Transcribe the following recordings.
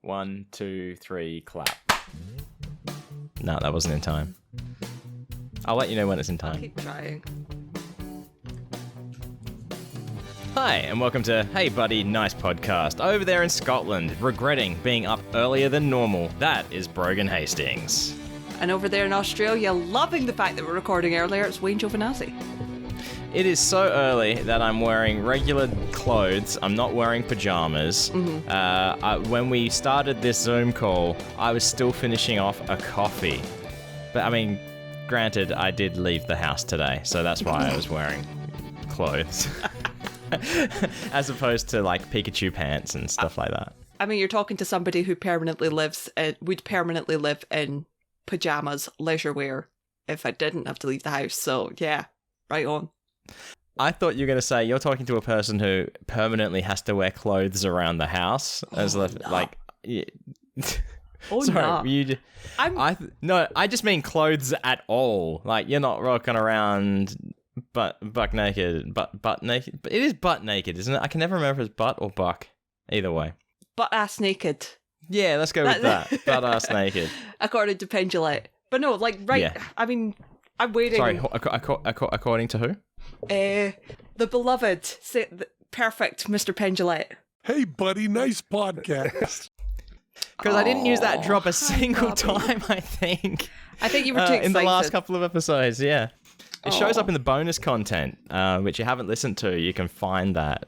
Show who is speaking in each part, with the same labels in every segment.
Speaker 1: 1, 2, 3, clap. No, that wasn't in time. I'll let you know when it's in time.
Speaker 2: I'll keep trying.
Speaker 1: Hi, and welcome to Hey Buddy, Nice Podcast. Over there in Scotland, regretting being up earlier than normal. That is Brogan Hastings.
Speaker 2: And over there in Australia, loving the fact that we're recording earlier, it's Wayne Giovinazzi.
Speaker 1: It is so early that I'm wearing regular clothes. I'm not wearing pajamas. When we started this Zoom call, I was still finishing off a coffee. But I mean, granted, I did leave the house today, so that's why I was wearing clothes. As opposed to like Pikachu pants and stuff like that.
Speaker 2: I mean, you're talking to somebody who would permanently live in pajamas, leisure wear, if I didn't have to leave the house. So yeah, right on.
Speaker 1: I thought you were going to say you're talking to a person who permanently has to wear clothes around the house. Like, yeah.
Speaker 2: Oh,
Speaker 1: sorry,
Speaker 2: no.
Speaker 1: No, I just mean clothes at all. Like, you're not rocking around butt naked. But it is butt naked, isn't it? I can never remember if it's butt or buck. Either way.
Speaker 2: Butt ass naked.
Speaker 1: Yeah, let's go with that. Butt ass naked. According
Speaker 2: to Penn Gillette. But no, like, right, yeah. I mean, I'm waiting.
Speaker 1: Sorry, according to who?
Speaker 2: The beloved, perfect Mr. Penn Gillette.
Speaker 3: Hey, buddy, nice podcast.
Speaker 1: Because I didn't use that drop a single time, I think.
Speaker 2: I think you were too excited.
Speaker 1: In the last couple of episodes, yeah. It shows up in the bonus content, which you haven't listened to. You can find that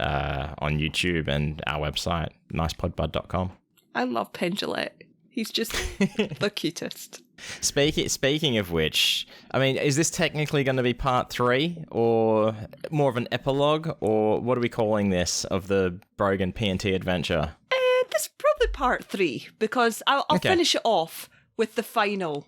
Speaker 1: on YouTube and our website, nicepodbud.com.
Speaker 2: I love Penn Gillette. He's just the cutest.
Speaker 1: Speaking of which, I mean, is this technically going to be part 3 or more of an epilogue, or what are we calling this of the Brogan PNT adventure?
Speaker 2: This is probably part 3 because I'll finish it off with the final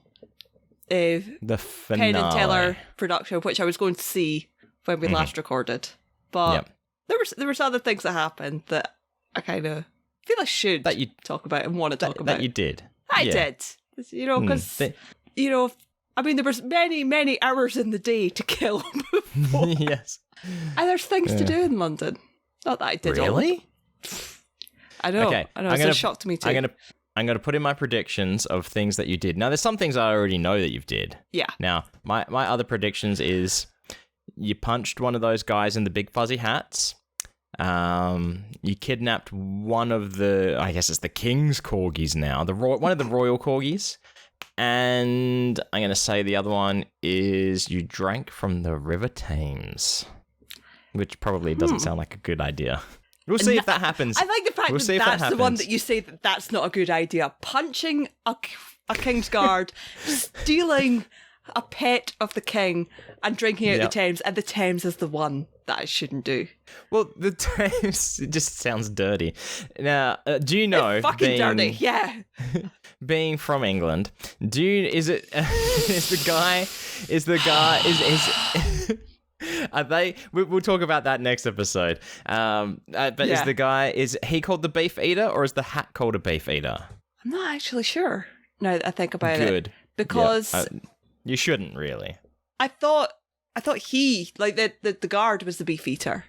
Speaker 1: the finale.
Speaker 2: Penn and Teller production, which I was going to see when we last recorded. But there was other things that happened that I kind of feel I should talk about and want to talk about.
Speaker 1: That you did.
Speaker 2: I did. You know, because, I mean, there was many, many hours in the day to kill before.
Speaker 1: Yes.
Speaker 2: And there's things to do in London. Not that I did
Speaker 1: Really?
Speaker 2: I know.
Speaker 1: Okay.
Speaker 2: I know. It's a shock to me too.
Speaker 1: I'm going to put in my predictions of things that you did. Now, there's some things I already know that you've did.
Speaker 2: Yeah.
Speaker 1: Now, my other predictions is you punched one of those guys in the big fuzzy hats. You kidnapped one of the, I guess it's the king's corgis now, one of the royal corgis. And I'm going to say the other one is you drank from the River Thames, which probably doesn't sound like a good idea. We'll see if that happens.
Speaker 2: I like the fact that's the one that you say that's not a good idea. Punching a king's guard, stealing a pet of the king, and drinking out the Thames, and the Thames is the one that I shouldn't do.
Speaker 1: Well, the Thames, it just sounds dirty. Now, do you know...
Speaker 2: It's fucking dirty, yeah.
Speaker 1: Being from England, is the guy... Are they... We'll talk about that next episode. Is the guy... Is he called the beef eater, or is the hat called a beef eater?
Speaker 2: I'm not actually sure, now that I think about it.
Speaker 1: Good.
Speaker 2: Because...
Speaker 1: you shouldn't, really.
Speaker 2: I thought he, like, the guard was the beef eater.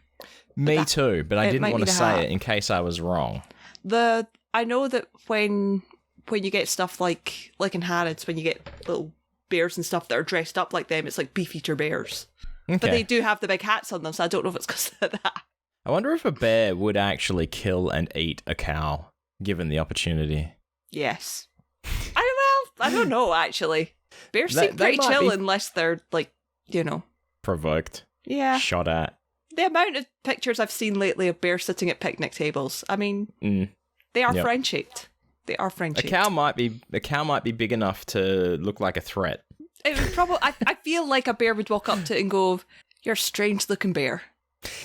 Speaker 1: Me too, but I didn't want to say it in case I was wrong.
Speaker 2: I know that when you get stuff like in Harrods, when you get little bears and stuff that are dressed up like them, it's like beef eater bears. Okay. But they do have the big hats on them, so I don't know if it's because of that.
Speaker 1: I wonder if a bear would actually kill and eat a cow, given the opportunity.
Speaker 2: Yes. I don't know, actually. Bears seem pretty chill unless they're, like,
Speaker 1: provoked.
Speaker 2: Yeah.
Speaker 1: Shot at.
Speaker 2: The amount of pictures I've seen lately of bears sitting at picnic tables, I mean, they are friend-shaped. They are friend-shaped.
Speaker 1: A cow might be big enough to look like a threat.
Speaker 2: It would probably. I feel like a bear would walk up to it and go, "You're a strange-looking bear."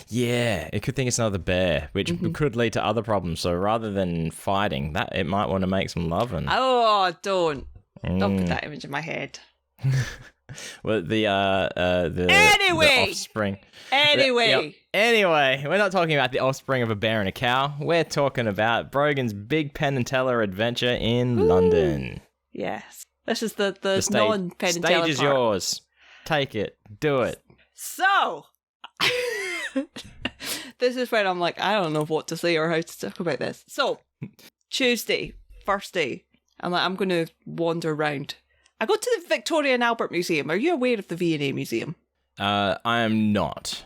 Speaker 1: Yeah, it could think it's another bear, which could lead to other problems. So rather than fighting, it might want to make some loving.
Speaker 2: Oh, don't put that image in my head.
Speaker 1: Well, the offspring. Anyway, we're not talking about the offspring of a bear and a cow. We're talking about Brogan's big Penn and Teller adventure in London.
Speaker 2: Yes. This is the non-Penn and Teller
Speaker 1: stage is yours. Take it. Do it.
Speaker 2: So, this is when I'm like, I don't know what to say or how to talk about this. So, Tuesday, first day. I'm like, I'm going to wander around. I go to the Victoria and Albert Museum. Are you aware of the V&A Museum?
Speaker 1: I am not.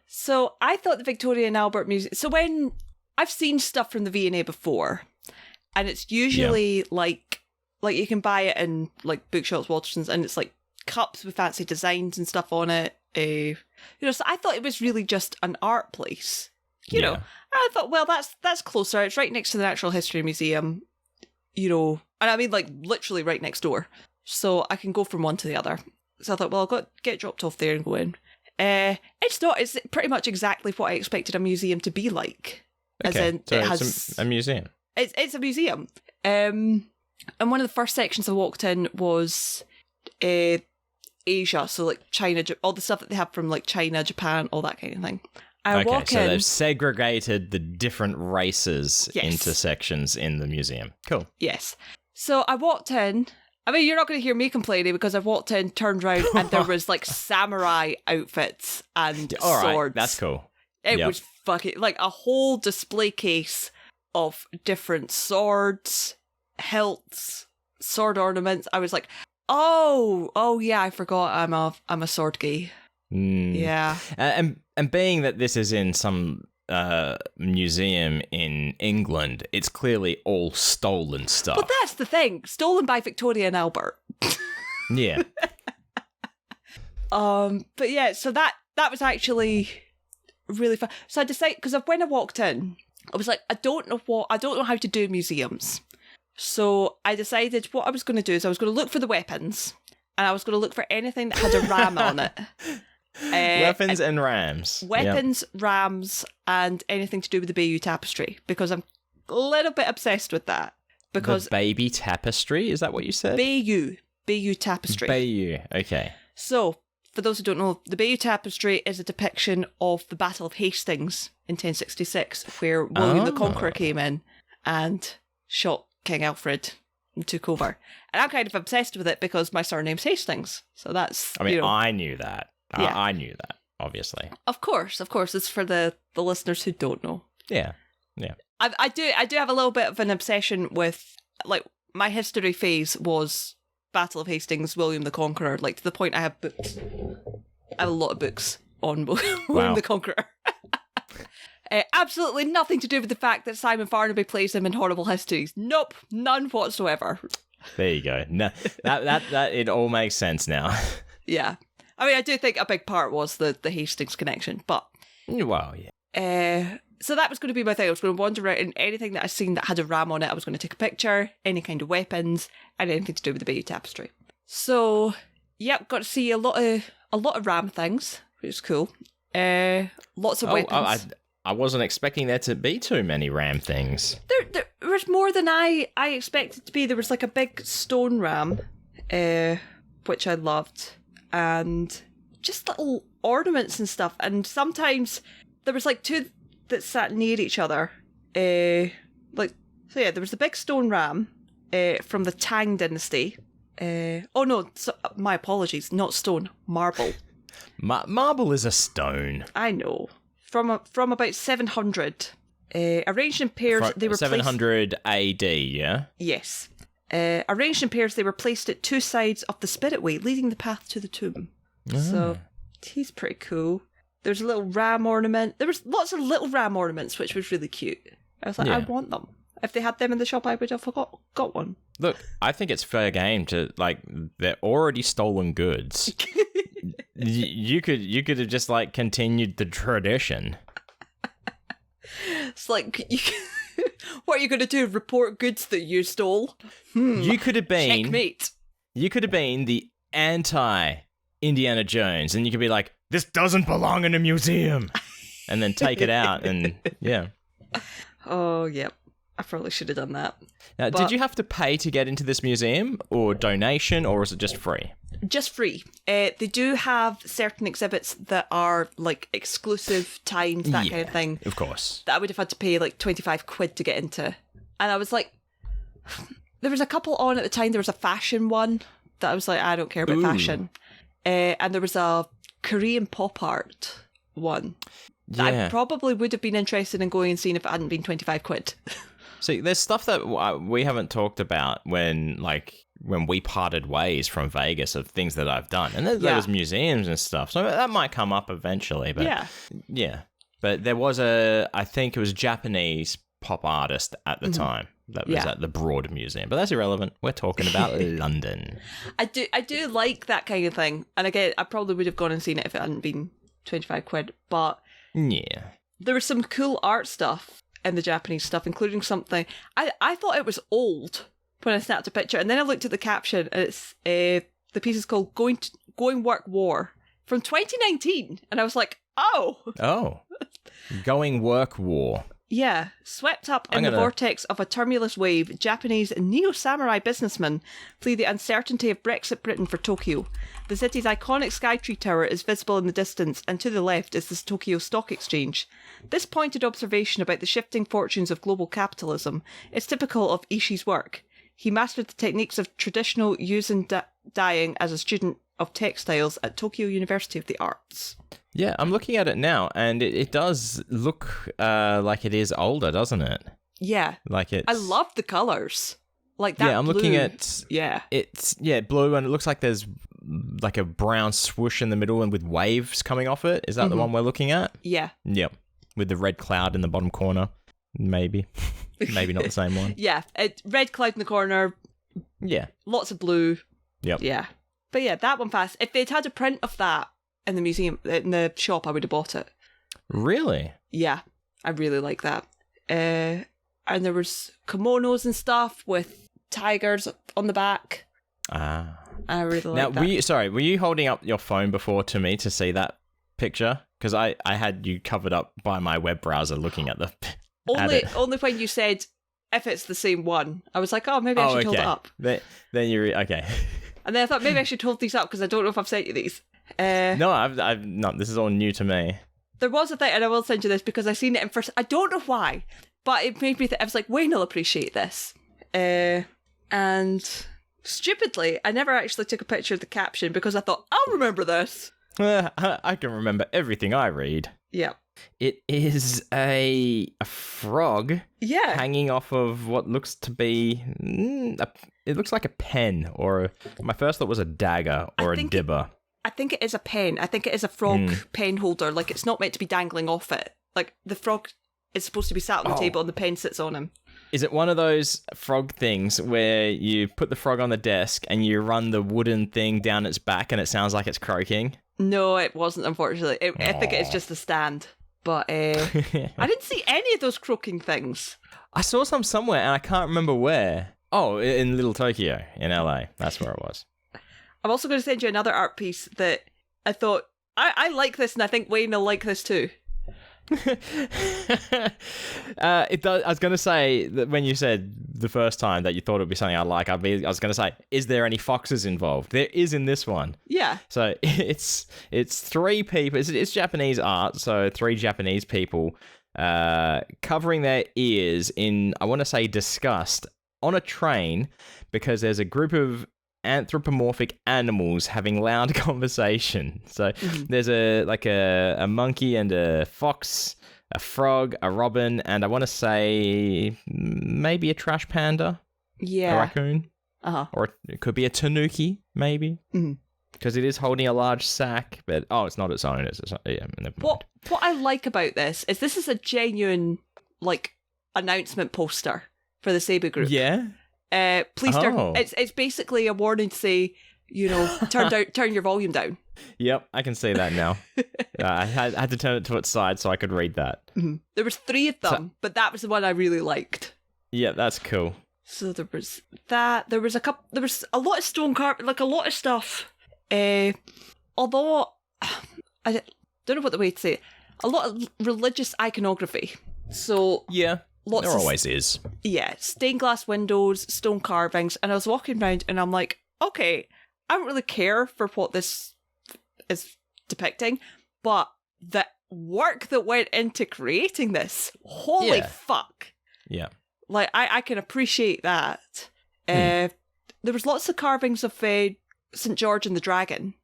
Speaker 2: So I thought the Victoria and Albert Museum... So when I've seen stuff from the V&A before, and it's usually like you can buy it in like bookshops, Waterston's, and it's like cups with fancy designs and stuff on it. So I thought it was really just an art place. You know, I thought, well, that's closer. It's right next to the Natural History Museum. And I mean, like, literally right next door. So I can go from one to the other. So I thought, well, I'll get dropped off there and go in. It's not. It's pretty much exactly what I expected a museum to be like.
Speaker 1: Okay,
Speaker 2: as in,
Speaker 1: so
Speaker 2: it has
Speaker 1: it's a museum.
Speaker 2: It's a museum. And one of the first sections I walked in was Asia. So, like, China, all the stuff that they have from, like, China, Japan, all that kind of thing.
Speaker 1: So they've segregated the different races into sections in the museum. Cool.
Speaker 2: Yes. So I walked in. I mean, you're not going to hear me complaining because I've walked in, turned around, and there was like samurai outfits and
Speaker 1: all
Speaker 2: swords.
Speaker 1: Right, that's cool.
Speaker 2: It was fucking like a whole display case of different swords, hilts, sword ornaments. I was like, oh yeah, I forgot I'm a sword geek. Yeah.
Speaker 1: And being that this is in some museum in England, it's clearly all stolen stuff.
Speaker 2: But that's the thing. Stolen by Victoria and Albert.
Speaker 1: Yeah.
Speaker 2: But yeah, so that was really fun. So I decided, because when I walked in, I was like, I don't know how to do museums. So I decided what I was going to do is I was going to look for the weapons, and I was going to look for anything that had a ram on it.
Speaker 1: Weapons and rams.
Speaker 2: Weapons, rams, and anything to do with the Bayeux Tapestry, because I'm a little bit obsessed with that. Because
Speaker 1: the baby tapestry, is that what you said?
Speaker 2: Bayeux Tapestry.
Speaker 1: Bayeux, okay.
Speaker 2: So, for those who don't know, the Bayeux Tapestry is a depiction of the Battle of Hastings in 1066, where William the Conqueror came in and shot King Alfred and took over. And I'm kind of obsessed with it because my surname's Hastings. So that's...
Speaker 1: I knew that.
Speaker 2: Yeah.
Speaker 1: I knew that, obviously.
Speaker 2: Of course. It's for the listeners who don't know.
Speaker 1: Yeah.
Speaker 2: I do have a little bit of an obsession with, like, my history phase was Battle of Hastings, William the Conqueror, like, to the point I have books. I have a lot of books on William the Conqueror. Absolutely nothing to do with the fact that Simon Farnaby plays him in Horrible Histories. Nope, none whatsoever.
Speaker 1: There you go. No, that it all makes sense now.
Speaker 2: Yeah. I mean, I do think a big part was the Hastings connection, but...
Speaker 1: Well, yeah.
Speaker 2: So that was going to be my thing. I was going to wander around, and anything that I seen that had a ram on it, I was going to take a picture, any kind of weapons, and anything to do with the Bayeux Tapestry. So, yep, got to see a lot of ram things, which is cool. Lots of weapons.
Speaker 1: I wasn't expecting there to be too many ram things.
Speaker 2: There was more than I expected to be. There was like a big stone ram, which I loved. And just little ornaments and stuff. And sometimes there was like two that sat near each other. There was the big stone ram from the Tang dynasty. My apologies, not stone, marble.
Speaker 1: Marble is a stone.
Speaker 2: I know. From about 700. Arranged in pairs, they were
Speaker 1: 700 AD, yeah?
Speaker 2: Yes. Arranged in pairs, they were placed at two sides of the spiritway, leading the path to the tomb. So, he's pretty cool. There's a little ram ornament. There was lots of little ram ornaments, which was really cute. I was like, I want them. If they had them in the shop, I would have got one.
Speaker 1: Look, I think it's fair game to, like, they're already stolen goods. you could have just, like, continued the tradition.
Speaker 2: It's like... What are you going to do? Report goods that you stole?
Speaker 1: You could have been...
Speaker 2: Checkmate.
Speaker 1: You could have been the anti-Indiana Jones, and you could be like, this doesn't belong in a museum! And then take it out, and yeah.
Speaker 2: Oh, yep. I probably should have done that.
Speaker 1: Now, did you have to pay to get into this museum, or donation, or is it just free?
Speaker 2: Just free. They do have certain exhibits that are like exclusive times, that kind of thing.
Speaker 1: Of course.
Speaker 2: That I would have had to pay like 25 quid to get into. And I was like, there was a couple on at the time. There was a fashion one that I was like, I don't care about fashion. And there was a Korean pop art one that I probably would have been interested in going and seeing if it hadn't been 25 quid.
Speaker 1: See, there's stuff that we haven't talked about when we parted ways from Vegas of things that I've done. And there was museums and stuff. So that might come up eventually. But yeah. But there was I think it was a Japanese pop artist at the time that was at the Broad Museum. But that's irrelevant. We're talking about London.
Speaker 2: I do like that kind of thing. And again, I probably would have gone and seen it if it hadn't been 25 quid. But
Speaker 1: yeah, there
Speaker 2: was some cool art stuff in the Japanese stuff, including something. I thought it was old when I snapped a picture. And then I looked at the caption. And it's the piece is called Going Work War from 2019. And I was like, oh.
Speaker 1: Going Work War.
Speaker 2: Yeah, swept up in the vortex of a tumultuous wave, Japanese neo-samurai businessmen flee the uncertainty of Brexit Britain for Tokyo. The city's iconic Skytree Tower is visible in the distance, and to the left is the Tokyo Stock Exchange. This pointed observation about the shifting fortunes of global capitalism is typical of Ishii's work. He mastered the techniques of traditional Yuuzhan dyeing as a student of textiles at Tokyo University of the Arts.
Speaker 1: Yeah, I'm looking at it now, and it does look like it is older, doesn't it?
Speaker 2: Yeah. I love the colours. Like that.
Speaker 1: Yeah, I'm
Speaker 2: blue.
Speaker 1: Looking at.
Speaker 2: Yeah.
Speaker 1: It's blue, and it looks like there's like a brown swoosh in the middle, and with waves coming off it. Is that the one we're looking at?
Speaker 2: Yeah.
Speaker 1: Yep. With the red cloud in the bottom corner, maybe, maybe not the same one.
Speaker 2: Yeah, red cloud in the corner.
Speaker 1: Yeah.
Speaker 2: Lots of blue.
Speaker 1: Yep.
Speaker 2: Yeah, but yeah, that one fast. If they'd had a print of that in the museum, in the shop, I would have bought it.
Speaker 1: Really?
Speaker 2: Yeah, I really like that. And there was kimonos and stuff with tigers on the back. I really like that.
Speaker 1: Now, were you holding up your phone before to me to see that picture? Because I had you covered up by my web browser looking at the...
Speaker 2: Only when you said, if it's the same one, I was like, oh, maybe I should hold it up.
Speaker 1: Then you're... Okay.
Speaker 2: And then I thought, maybe I should hold these up because I don't know if I've sent you these.
Speaker 1: No, I've not. This is all new to me.
Speaker 2: There was a thing, and I will send you this because I seen it in first. I don't know why, but it made me think. I was like, Wayne will appreciate this. And stupidly, I never actually took a picture of the caption because I thought I'll remember this.
Speaker 1: I can remember everything I read.
Speaker 2: Yeah.
Speaker 1: It is a frog.
Speaker 2: Yeah.
Speaker 1: Hanging off of what looks to be. It looks like a pen, or my first thought was a dagger or a dibber.
Speaker 2: I think it is a pen. I think it is a frog pen holder. Like, it's not meant to be dangling off it. Like, the frog is supposed to be sat on the table and the pen sits on him.
Speaker 1: Is it one of those frog things where you put the frog on the desk and you run the wooden thing down its back and it sounds like it's croaking?
Speaker 2: No, it wasn't, unfortunately. I think it's just a stand. But I didn't see any of those croaking things.
Speaker 1: I saw some somewhere and I can't remember where. Oh, in Little Tokyo in LA. That's where it was.
Speaker 2: I'm also going to send you another art piece that I thought, I like this and I think Wayne will like this too.
Speaker 1: It does. I was going to say that when you said the first time that you thought it would be something I like, I was going to say, is there any foxes involved? There is in this one.
Speaker 2: Yeah.
Speaker 1: So it's three people. It's Japanese art, so three Japanese people covering their ears in, I want to say, disgust on a train because there's a group of anthropomorphic animals having loud conversation. So there's a monkey and a fox, a frog, a robin, and I want to say maybe a trash panda.
Speaker 2: Yeah.
Speaker 1: A raccoon. Or it could be a tanuki, maybe. Because it is holding a large sack, but it's not its own. It's never mind.
Speaker 2: What I like about this is a genuine announcement poster for the Seibu group.
Speaker 1: Yeah.
Speaker 2: Please turn. It's basically a warning to say, turn your volume down.
Speaker 1: Yep, I can see that now. I had to turn it to its side so I could read that.
Speaker 2: There was 3 of them, but that was the one I really liked.
Speaker 1: Yeah, that's cool.
Speaker 2: So there was that. There was a lot of stone carving, a lot of stuff. Although I don't know what the way to say it. A lot of religious iconography. So
Speaker 1: yeah. There always is.
Speaker 2: Yeah, stained glass windows, stone carvings, and I was walking around and I'm like, okay, I don't really care for what this is depicting, but the work that went into creating this, holy fuck.
Speaker 1: Yeah.
Speaker 2: I can appreciate that. There was lots of carvings of St. George and the Dragon.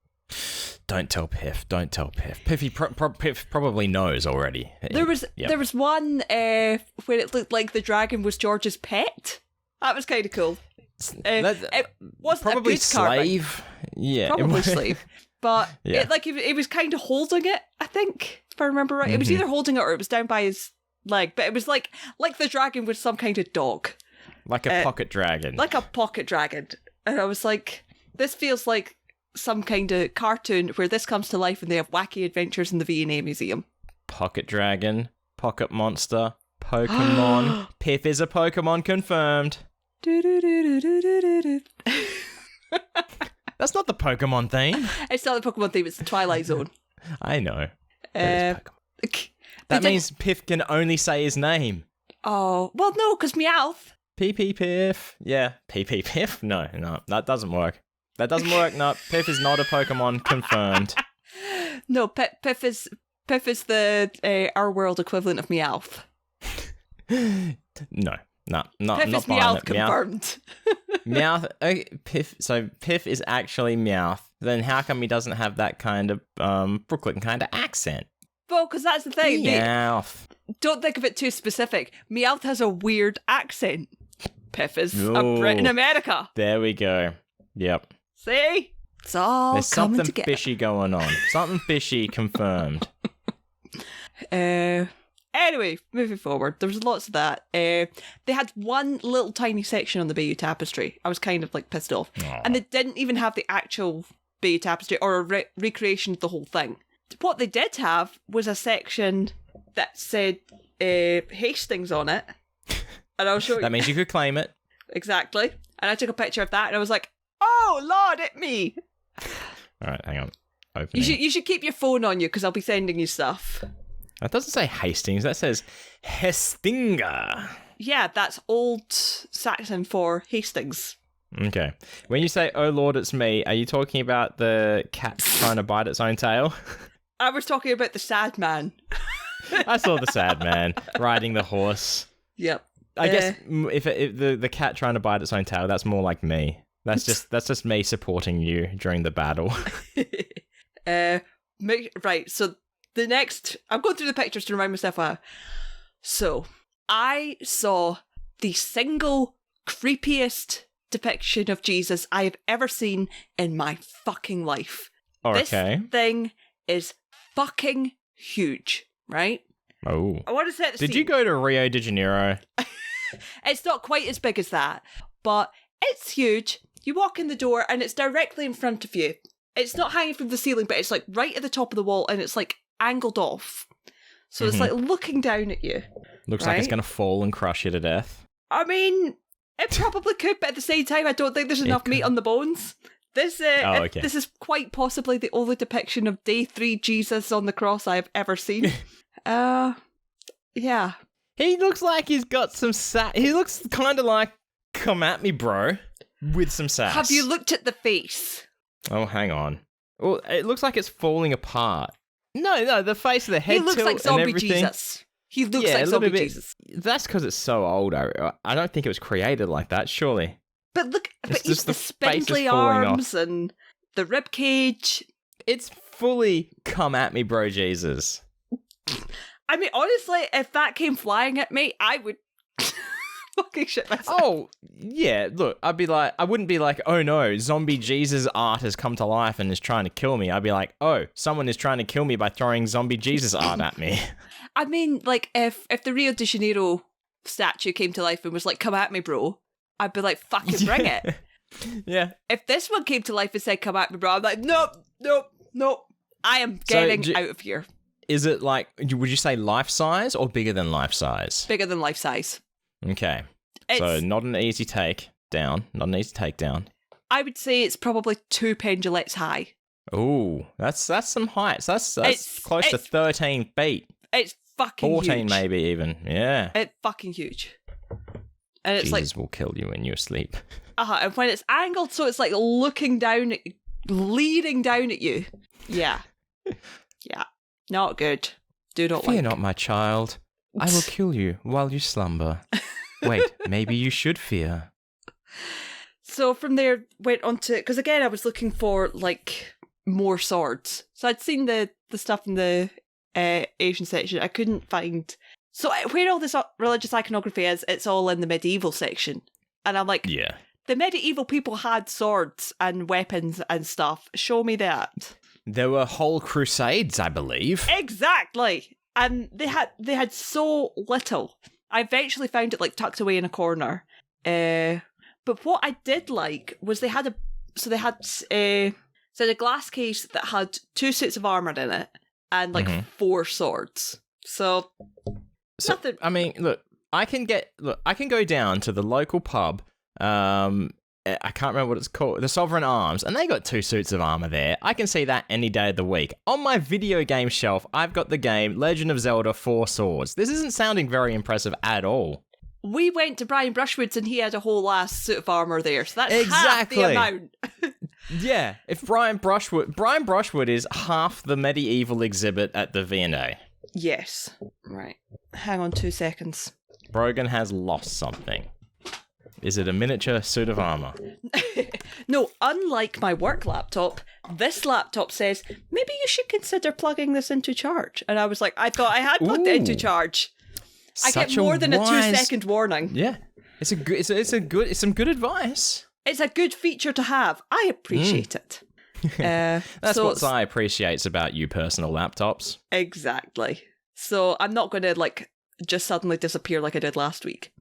Speaker 1: Don't tell Piff. Don't tell Piff. Piff probably knows already.
Speaker 2: There was one where it looked like the dragon was George's pet. That was kind of cool. It wasn't
Speaker 1: probably
Speaker 2: a good
Speaker 1: slave.
Speaker 2: Carving.
Speaker 1: Yeah,
Speaker 2: probably slave. But it was kind of holding it, I think, if I remember right. It was either holding it or it was down by his leg. But it was like the dragon was some kind of dog.
Speaker 1: Like a pocket dragon.
Speaker 2: Like a pocket dragon. And I was like, this feels like some kind of cartoon where this comes to life and they have wacky adventures in the V&A Museum. Pocket
Speaker 1: dragon, pocket monster, Pokemon. Piff is a Pokemon confirmed. That's not the Pokemon theme.
Speaker 2: It's not the Pokemon theme, it's the Twilight Zone.
Speaker 1: I know. That means Piff can only say his name.
Speaker 2: Oh, well, no, because Meowth.
Speaker 1: Piff. Yeah, Piff? No, that doesn't work. That doesn't work, no. Piff is not a Pokemon confirmed.
Speaker 2: No, Piff is the our world equivalent of Meowth.
Speaker 1: No. Not
Speaker 2: Piff is Meowth confirmed.
Speaker 1: Meowth. Okay, Piff. So Piff is actually Meowth. Then how come he doesn't have that kind of Brooklyn kind of accent?
Speaker 2: Well, because that's the thing.
Speaker 1: Meowth.
Speaker 2: Don't think of it too specific. Meowth has a weird accent. Piff is a Brit in America.
Speaker 1: There we go. Yep.
Speaker 2: See? It's all
Speaker 1: There's
Speaker 2: coming
Speaker 1: something
Speaker 2: together.
Speaker 1: fishy going on. Something fishy confirmed.
Speaker 2: Anyway, moving forward, there was lots of that. They had one little tiny section on the Bayeux Tapestry. I was kind of like pissed off.
Speaker 1: Aww.
Speaker 2: And they didn't even have the actual Bayeux Tapestry or a recreation of the whole thing. What they did have was a section that said Hastings on it. And I'll show you.
Speaker 1: That means you could claim it.
Speaker 2: Exactly. And I took a picture of that and I was like, oh, Lord, it me.
Speaker 1: All right, hang on. Opening.
Speaker 2: You should keep your phone on you because I'll be sending you stuff.
Speaker 1: That doesn't say Hastings. That says Hestinga.
Speaker 2: Yeah, that's Old Saxon for Hastings.
Speaker 1: Okay. When you say, oh, Lord, it's me, are you talking about the cat trying to bite its own tail?
Speaker 2: I was talking about the sad man.
Speaker 1: I saw the sad man riding the horse.
Speaker 2: Yep.
Speaker 1: I guess if the cat trying to bite its own tail, that's more like me. That's just me supporting you during the battle.
Speaker 2: Right, so the next... I'm going through the pictures to remind myself why. So, I saw the single creepiest depiction of Jesus I have ever seen in my fucking life.
Speaker 1: Okay.
Speaker 2: This thing is fucking huge, right?
Speaker 1: Oh.
Speaker 2: I want to set the scene.
Speaker 1: Did you go to Rio de Janeiro?
Speaker 2: It's not quite as big as that, but it's huge. You walk in the door and it's directly in front of you. It's not hanging from the ceiling, but it's like right at the top of the wall and it's like angled off. So it's like looking down at you.
Speaker 1: Looks like it's going to fall and crush you to death.
Speaker 2: I mean, it probably could, but at the same time, I don't think there's enough meat on the bones. This is quite possibly the only depiction of Day 3 Jesus on the cross I have ever seen. Yeah.
Speaker 1: He looks like he's got some sass. He looks kind of like, come at me, bro, with some sass.
Speaker 2: Have you looked at the face?
Speaker 1: Oh, hang on. Well, it looks like it's falling apart. No, the face of the head
Speaker 2: He looks
Speaker 1: tilt
Speaker 2: like zombie
Speaker 1: and everything.
Speaker 2: Jesus. He looks like zombie Jesus.
Speaker 1: That's because it's so old. I don't think it was created like that, surely.
Speaker 2: But look,
Speaker 1: It's
Speaker 2: he's
Speaker 1: just
Speaker 2: the
Speaker 1: the face is
Speaker 2: spindly
Speaker 1: falling
Speaker 2: arms and the rib cage.
Speaker 1: It's fully come at me, bro, Jesus.
Speaker 2: I mean, honestly, if that came flying at me, I would fucking shit myself.
Speaker 1: Oh, yeah, look, I wouldn't be like, oh no, zombie Jesus art has come to life and is trying to kill me. I'd be like, oh, someone is trying to kill me by throwing zombie Jesus art at me.
Speaker 2: I mean, like, if the Rio de Janeiro statue came to life and was like, come at me, bro, I'd be like, fucking bring it.
Speaker 1: Yeah.
Speaker 2: If this one came to life and said, come at me, bro, I'm like, nope. I am getting out of here.
Speaker 1: Is it like, would you say life size or bigger than life size?
Speaker 2: Bigger than life size.
Speaker 1: Okay. So not an easy take down. Not an easy takedown.
Speaker 2: I would say it's probably 2 pendulets high.
Speaker 1: Ooh, that's some heights. That's close to 13 feet.
Speaker 2: It's fucking
Speaker 1: 14
Speaker 2: huge.
Speaker 1: maybe even. Yeah.
Speaker 2: It's fucking huge. And it's
Speaker 1: Jesus will kill you when you're asleep.
Speaker 2: And when it's angled so it's like looking down at you, leaning down at you. Yeah. Yeah. Not good. Do not like.
Speaker 1: Fear not, my child. I will kill you while you slumber. Wait, maybe you should fear.
Speaker 2: So from there, went on to... Because again, I was looking for, like, more swords. So I'd seen the stuff in the Asian section. I couldn't find... So where all this religious iconography is, it's all in the medieval section. And I'm like,
Speaker 1: yeah,
Speaker 2: the medieval people had swords and weapons and stuff. Show me that.
Speaker 1: there were whole crusades, I believe.
Speaker 2: Exactly. And they had so little. I eventually found it like tucked away in a corner. But what I did like was they had a glass case that had 2 suits of armor in it and like 4 swords. So nothing.
Speaker 1: I mean, look, I can go down to the local pub. I can't remember what it's called, the Sovereign Arms, and they got 2 suits of armor there. I can see that any day of the week. On my video game shelf, I've got the game Legend of Zelda 4 Swords. This isn't sounding very impressive at all.
Speaker 2: We went to Brian Brushwood's and he had a whole last suit of armor there, so that's
Speaker 1: exactly
Speaker 2: half the amount.
Speaker 1: Yeah, if Brian Brushwood is half the medieval exhibit at the V&A.
Speaker 2: Yes. Right. Hang on 2 seconds.
Speaker 1: Brogan has lost something. Is it a miniature suit of armor?
Speaker 2: No, unlike my work laptop, this laptop says, maybe you should consider plugging this into charge. And I was like, I thought I had plugged it into charge. I get more than a 2-second warning.
Speaker 1: Yeah. It's some good advice.
Speaker 2: It's a good feature to have. I appreciate it.
Speaker 1: That's what I appreciates about you personal laptops.
Speaker 2: Exactly. So I'm not going to like just suddenly disappear like I did last week.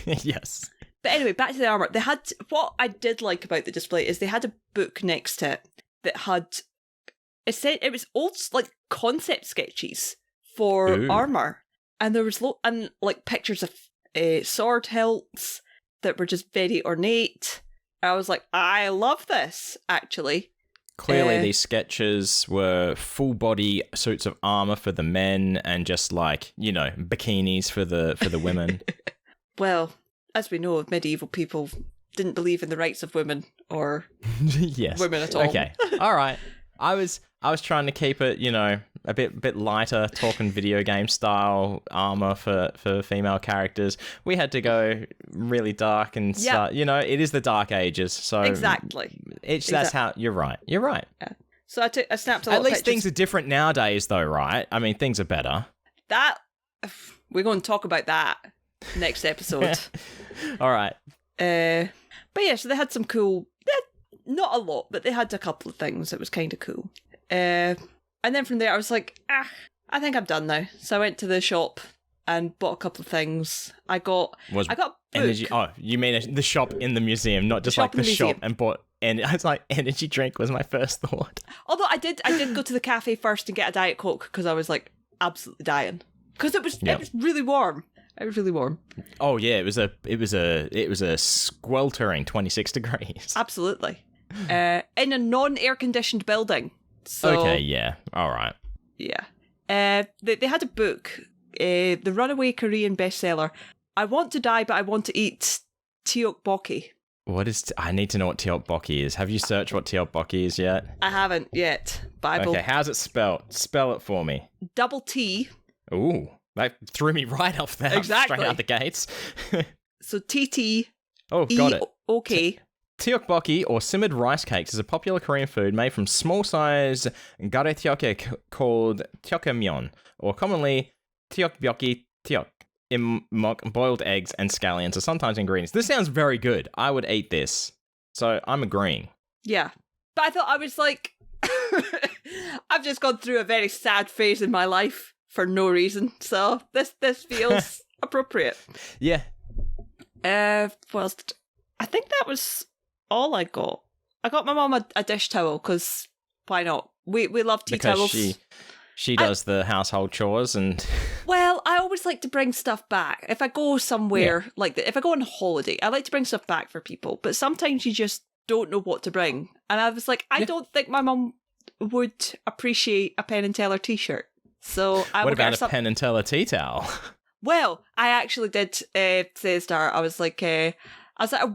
Speaker 1: Yes.
Speaker 2: But anyway, back to the armor. They had, what I did like about the display is they had a book next to it that had, it was old like concept sketches for armor, and there was like pictures of sword hilts that were just very ornate. I was like, I love this actually.
Speaker 1: Clearly, these sketches were full body suits of armor for the men, and just like bikinis for the women. Well,
Speaker 2: as we know, medieval people didn't believe in the rights of women or women at all.
Speaker 1: Okay, all right. I was trying to keep it, a bit lighter, talking video game style armor for female characters. We had to go really dark and start. It is the Dark Ages, so
Speaker 2: exactly.
Speaker 1: That's how you're right. You're right.
Speaker 2: Yeah. So I snapped a lot of
Speaker 1: At least
Speaker 2: pictures.
Speaker 1: things are different nowadays, though, right? I mean, things are better.
Speaker 2: We're going to talk about that next episode.
Speaker 1: All right.
Speaker 2: But yeah, so they had some cool. Not a lot, but they had a couple of things that was kind of cool. And then from there, I was like, I think I'm done now. So I went to the shop and bought a couple of things. I got a book.
Speaker 1: Energy. Oh, you mean the shop in the museum, not just like the shop and bought. And I was like, energy drink was my first thought. Although
Speaker 2: I did go to the cafe first and get a Diet Coke because I was like absolutely dying because it was really warm. It was really warm.
Speaker 1: Oh yeah, it was a sweltering 26 degrees.
Speaker 2: Absolutely. In a non-air conditioned building. So,
Speaker 1: okay, yeah, all right.
Speaker 2: Yeah. They had a book, the runaway Korean bestseller, I Want to Die, But I Want to Eat Tteokbokki.
Speaker 1: I need to know what tteokbokki is. Have you searched what tteokbokki is yet?
Speaker 2: I haven't yet. Bible.
Speaker 1: Okay, how's it spelled? Spell it for me.
Speaker 2: Double T.
Speaker 1: Ooh, that threw me right off there.
Speaker 2: Exactly.
Speaker 1: Straight out the gates.
Speaker 2: So TT.
Speaker 1: Oh, got it.
Speaker 2: Okay.
Speaker 1: Tteokbokki, or simmered rice cakes, is a popular Korean food made from small-sized garetyeoke called tteokmyeon, or commonly tteokbokki tteok. Boiled eggs and scallions are sometimes ingredients. This sounds very good. I would eat this. So I'm agreeing.
Speaker 2: Yeah. But I thought I was like, I've just gone through a very sad phase in my life for no reason. So this feels appropriate.
Speaker 1: Yeah.
Speaker 2: Well, I think that was all I got. I got my mum a dish towel because why not? We love tea towels.
Speaker 1: She does the household chores and.
Speaker 2: Well, I always like to bring stuff back. If I go somewhere if I go on holiday, I like to bring stuff back for people. But sometimes you just don't know what to bring. And I was like, I don't think my mum would appreciate a Penn and Teller t-shirt. So I
Speaker 1: What about a Penn and Teller tea towel?
Speaker 2: Well, I actually did say to her, I was like, I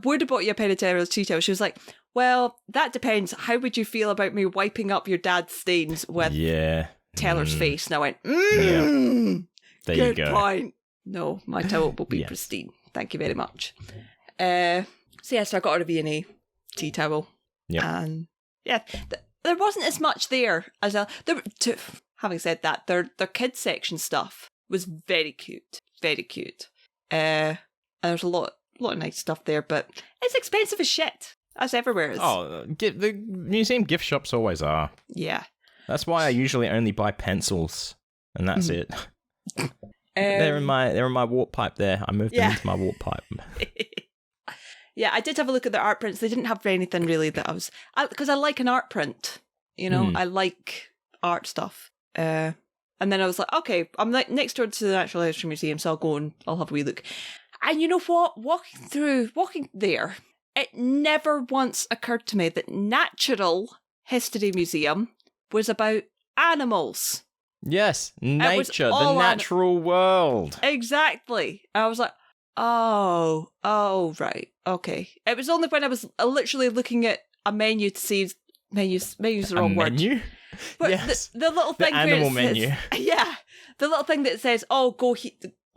Speaker 2: would have bought you a Penn and Teller tea towel. She was like, well, that depends. How would you feel about me wiping up your dad's stains with Teller's face? And I went,
Speaker 1: There you go.
Speaker 2: Good point. No, my towel will be pristine. Thank you very much. So I got her a V&A tea towel.
Speaker 1: Yeah.
Speaker 2: And there wasn't as much there as having said that, their kids section stuff was very cute, very cute. And there's a lot of nice stuff there, but it's expensive as shit, as everywhere is.
Speaker 1: Oh, the museum gift shops always are.
Speaker 2: Yeah.
Speaker 1: That's why I usually only buy pencils, and that's it. They're in my warp pipe there. I moved them into my warp pipe.
Speaker 2: Yeah, I did have a look at their art prints. They didn't have anything really that because I like an art print, you know, I like art stuff. And then I was like, okay, I'm like next door to the Natural History Museum, so I'll go and I'll have a wee look. And you know what? Walking there, it never once occurred to me that Natural History Museum was about animals.
Speaker 1: Yes, nature, the natural world.
Speaker 2: Exactly. I was like, oh, right, okay. It was only when I was literally looking at a menu to see menus the wrong word.
Speaker 1: Menu?
Speaker 2: But
Speaker 1: yes.
Speaker 2: the little thing,
Speaker 1: the animal menu.
Speaker 2: Yeah, the little thing that says, "Oh, go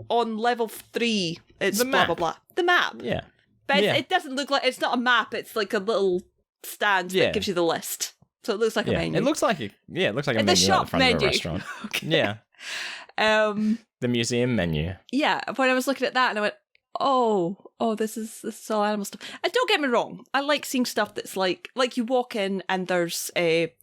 Speaker 2: on level 3." It's
Speaker 1: the
Speaker 2: blah
Speaker 1: map.
Speaker 2: blah blah. The map.
Speaker 1: Yeah,
Speaker 2: but it doesn't look like, it's not a map. It's like a little stand that gives you the list. So it looks like a menu.
Speaker 1: It looks like a menu
Speaker 2: the
Speaker 1: at the
Speaker 2: shop
Speaker 1: front
Speaker 2: menu.
Speaker 1: of a restaurant.
Speaker 2: Okay.
Speaker 1: Yeah. The museum menu.
Speaker 2: Yeah, when I was looking at that and I went, oh, this is all animal stuff. And don't get me wrong, I like seeing stuff that's like you walk in and there's a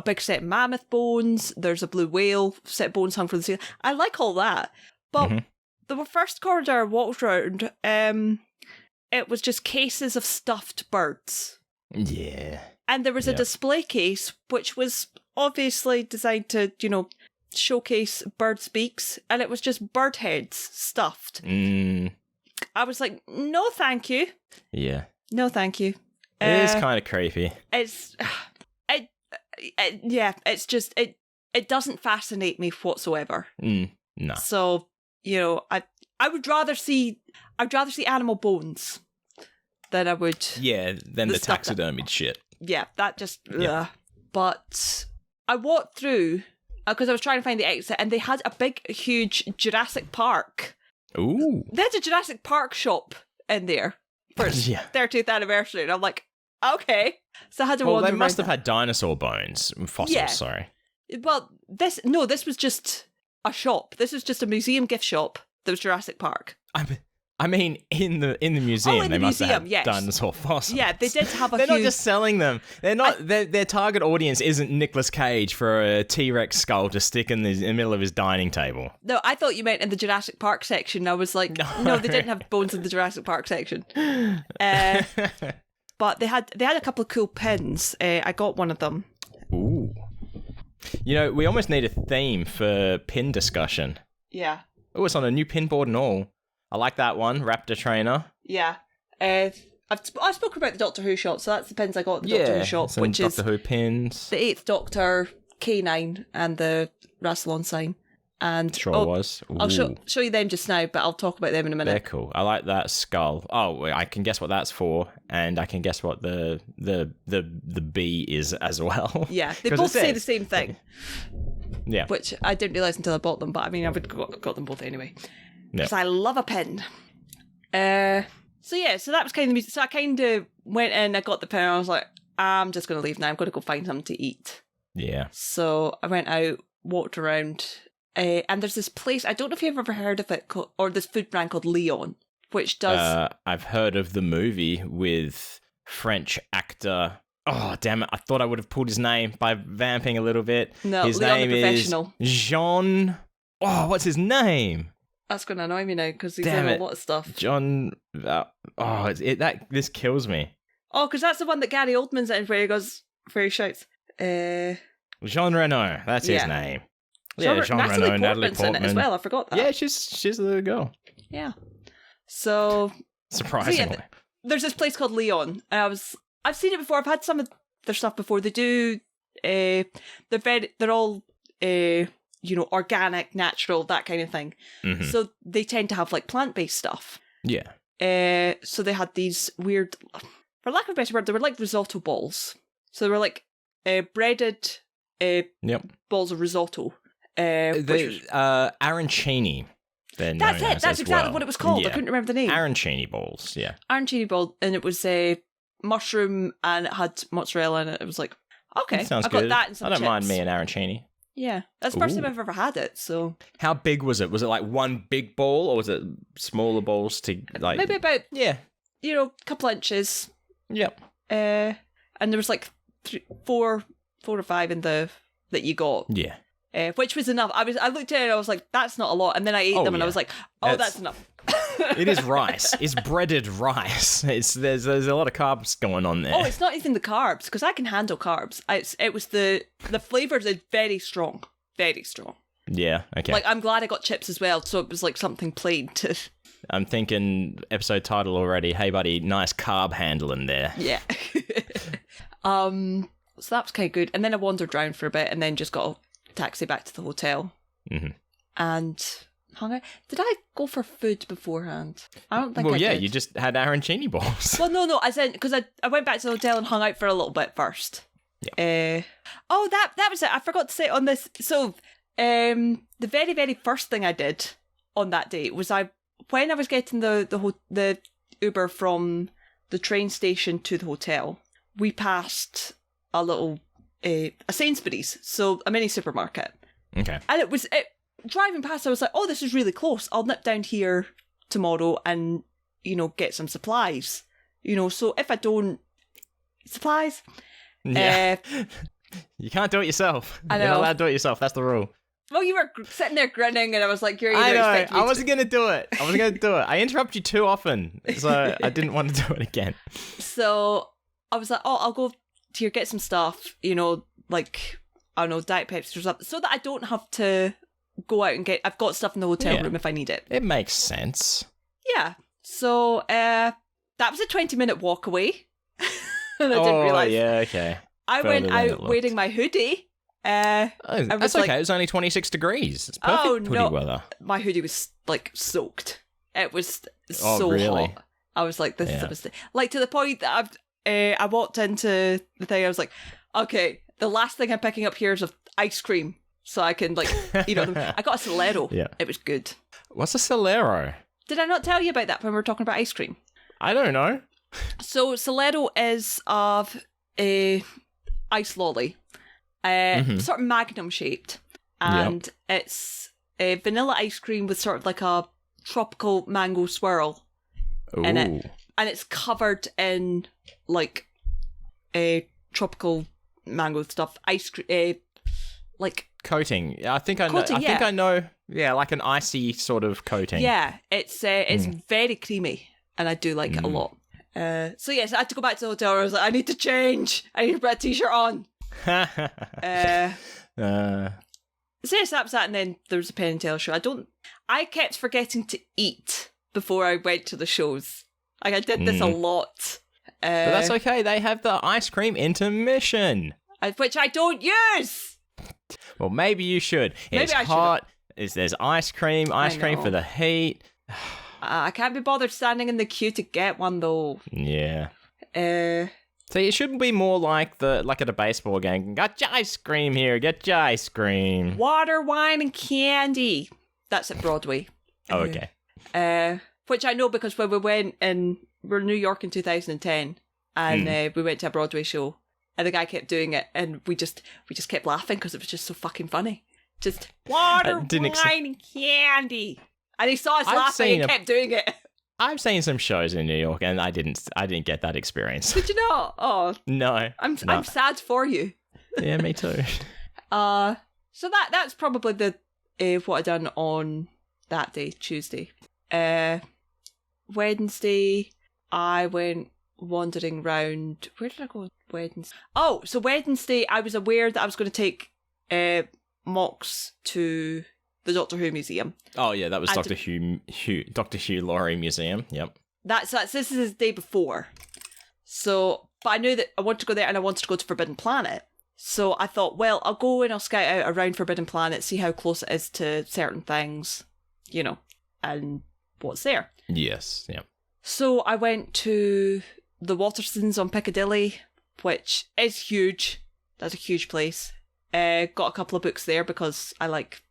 Speaker 2: big set of mammoth bones, there's a blue whale set of bones hung from the ceiling. I like all that. But the first corridor I walked around, it was just cases of stuffed birds.
Speaker 1: Yeah.
Speaker 2: And there was a display case which was obviously designed to, you know, showcase bird beaks, and it was just bird heads stuffed. I was like, no thank you.
Speaker 1: Yeah.
Speaker 2: No thank you.
Speaker 1: It is kind of creepy.
Speaker 2: It's it doesn't fascinate me whatsoever.
Speaker 1: No.
Speaker 2: So, you know, I would rather see animal bones than I would
Speaker 1: than the taxidermied shit.
Speaker 2: Yeah, that just but I walked through because I was trying to find the exit, and they had a big huge Jurassic Park.
Speaker 1: Ooh.
Speaker 2: They had a Jurassic Park shop in there for its 30th anniversary, and I'm like, okay. So I had to wander
Speaker 1: they
Speaker 2: around
Speaker 1: must have
Speaker 2: that.
Speaker 1: had dinosaur bones, fossils, sorry.
Speaker 2: Well, this was just a shop. This was just a museum gift shop. There was Jurassic Park.
Speaker 1: I mean, in the museum, they must have
Speaker 2: yes.
Speaker 1: dinosaur fossils.
Speaker 2: Yeah, they did have a
Speaker 1: They're not just selling them. They're not. Their target audience isn't Nicolas Cage for a T-Rex skull to stick in the middle of his dining table.
Speaker 2: No, I thought you meant in the Jurassic Park section. I was like, no, they didn't have bones in the Jurassic Park section. But they had a couple of cool pins. I got one of them.
Speaker 1: Ooh. You know, we almost need a theme for pin discussion.
Speaker 2: Yeah.
Speaker 1: Oh, it's on a new pin board and all. I like that one, Raptor Trainer.
Speaker 2: Yeah. I've spoken about the Doctor Who shop, so that's the pins I got at the Doctor Who shop, which is
Speaker 1: Doctor Who pins.
Speaker 2: The 8th Doctor, K9, and the Rassilon sign. And
Speaker 1: was. Ooh.
Speaker 2: I'll show you them just now, but I'll talk about them in a minute.
Speaker 1: They're cool. I like that skull. Oh, I can guess what that's for, and I can guess what the B is as well.
Speaker 2: Yeah, they both say the same thing.
Speaker 1: Yeah.
Speaker 2: Which I didn't realise until I bought them, but I mean, I would got them both anyway. Because I love a pin. So that was kind of the music. So I kind of went in, I got the pin, and I was like, I'm just going to leave now. I'm going to go find something to eat.
Speaker 1: Yeah.
Speaker 2: So I went out, walked around, and there's this place, I don't know if you've ever heard of it, or this food brand called Leon, which does...
Speaker 1: I've heard of the movie with French actor... Oh, damn it. I thought I would have pulled his name by vamping a little bit.
Speaker 2: No,
Speaker 1: his
Speaker 2: Leon
Speaker 1: name
Speaker 2: the Professional.
Speaker 1: is Jean... Oh, what's his name?
Speaker 2: That's going to annoy me now, because he's in a lot of stuff.
Speaker 1: John... this kills me.
Speaker 2: Oh, because that's the one that Gary Oldman's in, where he shouts...
Speaker 1: Jean Reno, that's his name.
Speaker 2: Jean
Speaker 1: Reno, Natalie
Speaker 2: Portman's in it as well, I forgot that.
Speaker 1: Yeah, she's the girl.
Speaker 2: Yeah. So...
Speaker 1: Surprisingly.
Speaker 2: There's this place called Leon, and I've seen it before, I've had some of their stuff before. They do... they're all... organic, natural, that kind of thing. Mm-hmm. So they tend to have like plant-based stuff.
Speaker 1: Yeah.
Speaker 2: So they had these weird, for lack of a better word, they were like risotto balls. So they were like breaded balls of risotto.
Speaker 1: Arancini.
Speaker 2: That's it. That's exactly what it was called. Yeah. I couldn't remember the name.
Speaker 1: Arancini balls. Yeah.
Speaker 2: Arancini ball, and it was mushroom, and it had mozzarella in it. It was like, Okay,
Speaker 1: Sounds
Speaker 2: I got
Speaker 1: good.
Speaker 2: that and some
Speaker 1: I don't mind
Speaker 2: chips.
Speaker 1: me an arancini.
Speaker 2: Yeah, that's the first time
Speaker 1: Ooh.
Speaker 2: I've ever had it. So
Speaker 1: How big was it? Was it like one big ball, or was it smaller balls to like?
Speaker 2: maybe about
Speaker 1: Yeah.
Speaker 2: a couple inches.
Speaker 1: Yep.
Speaker 2: And there was like four or five in the that you got.
Speaker 1: Yeah.
Speaker 2: Which was enough. I looked at it and I was like, that's not a lot. And then I ate them and I was like, that's enough.
Speaker 1: It is rice. It's breaded rice. There's a lot of carbs going on there.
Speaker 2: Oh, it's not even the carbs, because I can handle carbs. It was the flavours are very strong. Very strong.
Speaker 1: Yeah, okay.
Speaker 2: Like, I'm glad I got chips as well, so it was like something plain to...
Speaker 1: I'm thinking episode title already. Hey, buddy, nice carb handling there.
Speaker 2: Yeah. So that was kind of good. And then I wandered around for a bit and then just got a taxi back to the hotel.
Speaker 1: Mm-hmm.
Speaker 2: And hung out. Did I go for food beforehand? I don't think I did.
Speaker 1: Well, yeah, you just had arancini balls.
Speaker 2: Well, no, I said, because I went back to the hotel and hung out for a little bit first.
Speaker 1: Yeah.
Speaker 2: That was it. I forgot to say on this. So, the very, very first thing I did on that day was when I was getting the Uber from the train station to the hotel, we passed a little a Sainsbury's, so a mini supermarket.
Speaker 1: Okay.
Speaker 2: And driving past, I was like, oh, this is really close. I'll nip down here tomorrow and, get some supplies. So if I don't... Supplies?
Speaker 1: Yeah. You can't do it yourself.
Speaker 2: I know.
Speaker 1: You're not allowed to do it yourself. That's the rule.
Speaker 2: Well, you were sitting there grinning and I was like, you're either
Speaker 1: I know.
Speaker 2: expecting me
Speaker 1: I wasn't going to do it. I interrupt you too often, so I didn't want to do it again.
Speaker 2: So I was like, oh, I'll go here, get some stuff, like, I don't know, Diet Pepsi or something, so that I don't have to go out and I've got stuff in the hotel room if I need it.
Speaker 1: It makes sense.
Speaker 2: Yeah. So that was a 20-minute walk away. And I didn't realise.
Speaker 1: Yeah, okay.
Speaker 2: I went out wearing my hoodie.
Speaker 1: That's okay. It was only 26 degrees. It's perfect hoodie weather.
Speaker 2: My hoodie was like soaked. It was
Speaker 1: Oh, really?
Speaker 2: hot. I was like, this is a mistake. Like, to the point that I walked into the thing, I was like, okay, the last thing I'm picking up here is ice cream. So I can, like, eat on them. I got a Solero.
Speaker 1: Yeah.
Speaker 2: It was good.
Speaker 1: What's a Solero?
Speaker 2: Did I not tell you about that when we were talking about ice cream?
Speaker 1: I don't know.
Speaker 2: So Solero is of a ice lolly. Sort of magnum shaped. And it's a vanilla ice cream with sort of like a tropical mango swirl in it. And it's covered in like a tropical mango stuff. Ice cream, like
Speaker 1: coating. I think I know.
Speaker 2: Coating,
Speaker 1: I think I know. Yeah, like an icy sort of coating.
Speaker 2: Yeah, it's very creamy, and I do like it a lot. So yes, I had to go back to the hotel. I was like, I need to change. I need to put a t-shirt on. So yes, that was that, and then there was a Penn Teller show. I kept forgetting to eat before I went to the shows. Like, I did this a lot.
Speaker 1: But that's okay. They have the ice cream intermission,
Speaker 2: which I don't use.
Speaker 1: Well, maybe you should. It's hot. There's ice cream for the heat.
Speaker 2: I can't be bothered standing in the queue to get one, though.
Speaker 1: Yeah. So it shouldn't be more like at a baseball game. Got your ice cream here. Get your ice cream.
Speaker 2: Water, wine, and candy. That's at Broadway.
Speaker 1: Oh, okay.
Speaker 2: Which I know because when we were in New York in 2010, and we went to a Broadway show, and the guy kept doing it, and we just kept laughing because it was just so fucking funny. Just water, wine, and candy. And he saw us laughing and kept doing it.
Speaker 1: I've seen some shows in New York, and I didn't get that experience.
Speaker 2: Did you not? Oh
Speaker 1: no.
Speaker 2: I'm sad for you.
Speaker 1: Yeah, me too.
Speaker 2: So that's probably the what I done on that day, Tuesday. Wednesday, I went wandering round. Where did I go Wednesday? Oh, so Wednesday, I was aware that I was going to take Mox to the Doctor Who Museum.
Speaker 1: Oh yeah, that was Dr. Hugh Laurie Museum. Yep.
Speaker 2: This is his day before. So, but I knew that I wanted to go there and I wanted to go to Forbidden Planet. So I thought, well, I'll go and I'll scout out around Forbidden Planet, see how close it is to certain things, and what's there.
Speaker 1: Yes, yeah.
Speaker 2: So I went to the Waterstones on Piccadilly, which is huge. That's a huge place. Got a couple of books there because I like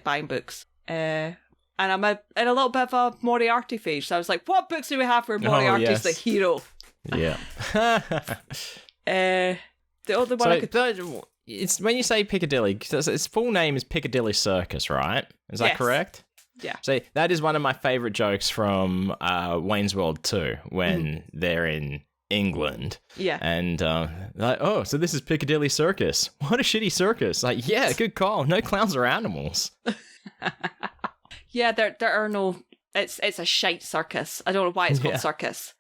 Speaker 2: buying books. And I'm in a little bit of a Moriarty phase. So I was like, what books do we have where Moriarty's the hero?
Speaker 1: Yeah.
Speaker 2: The other one I could...
Speaker 1: It's when you say Piccadilly, its full name is Piccadilly Circus, right? Is that correct?
Speaker 2: Yeah.
Speaker 1: So that is one of my favourite jokes from Wayne's World 2 when they're in England.
Speaker 2: Yeah.
Speaker 1: And like, oh, so this is Piccadilly Circus. What a shitty circus. Like, yeah, good call. No clowns or animals.
Speaker 2: Yeah, there are no... It's a shite circus. I don't know why it's called circus.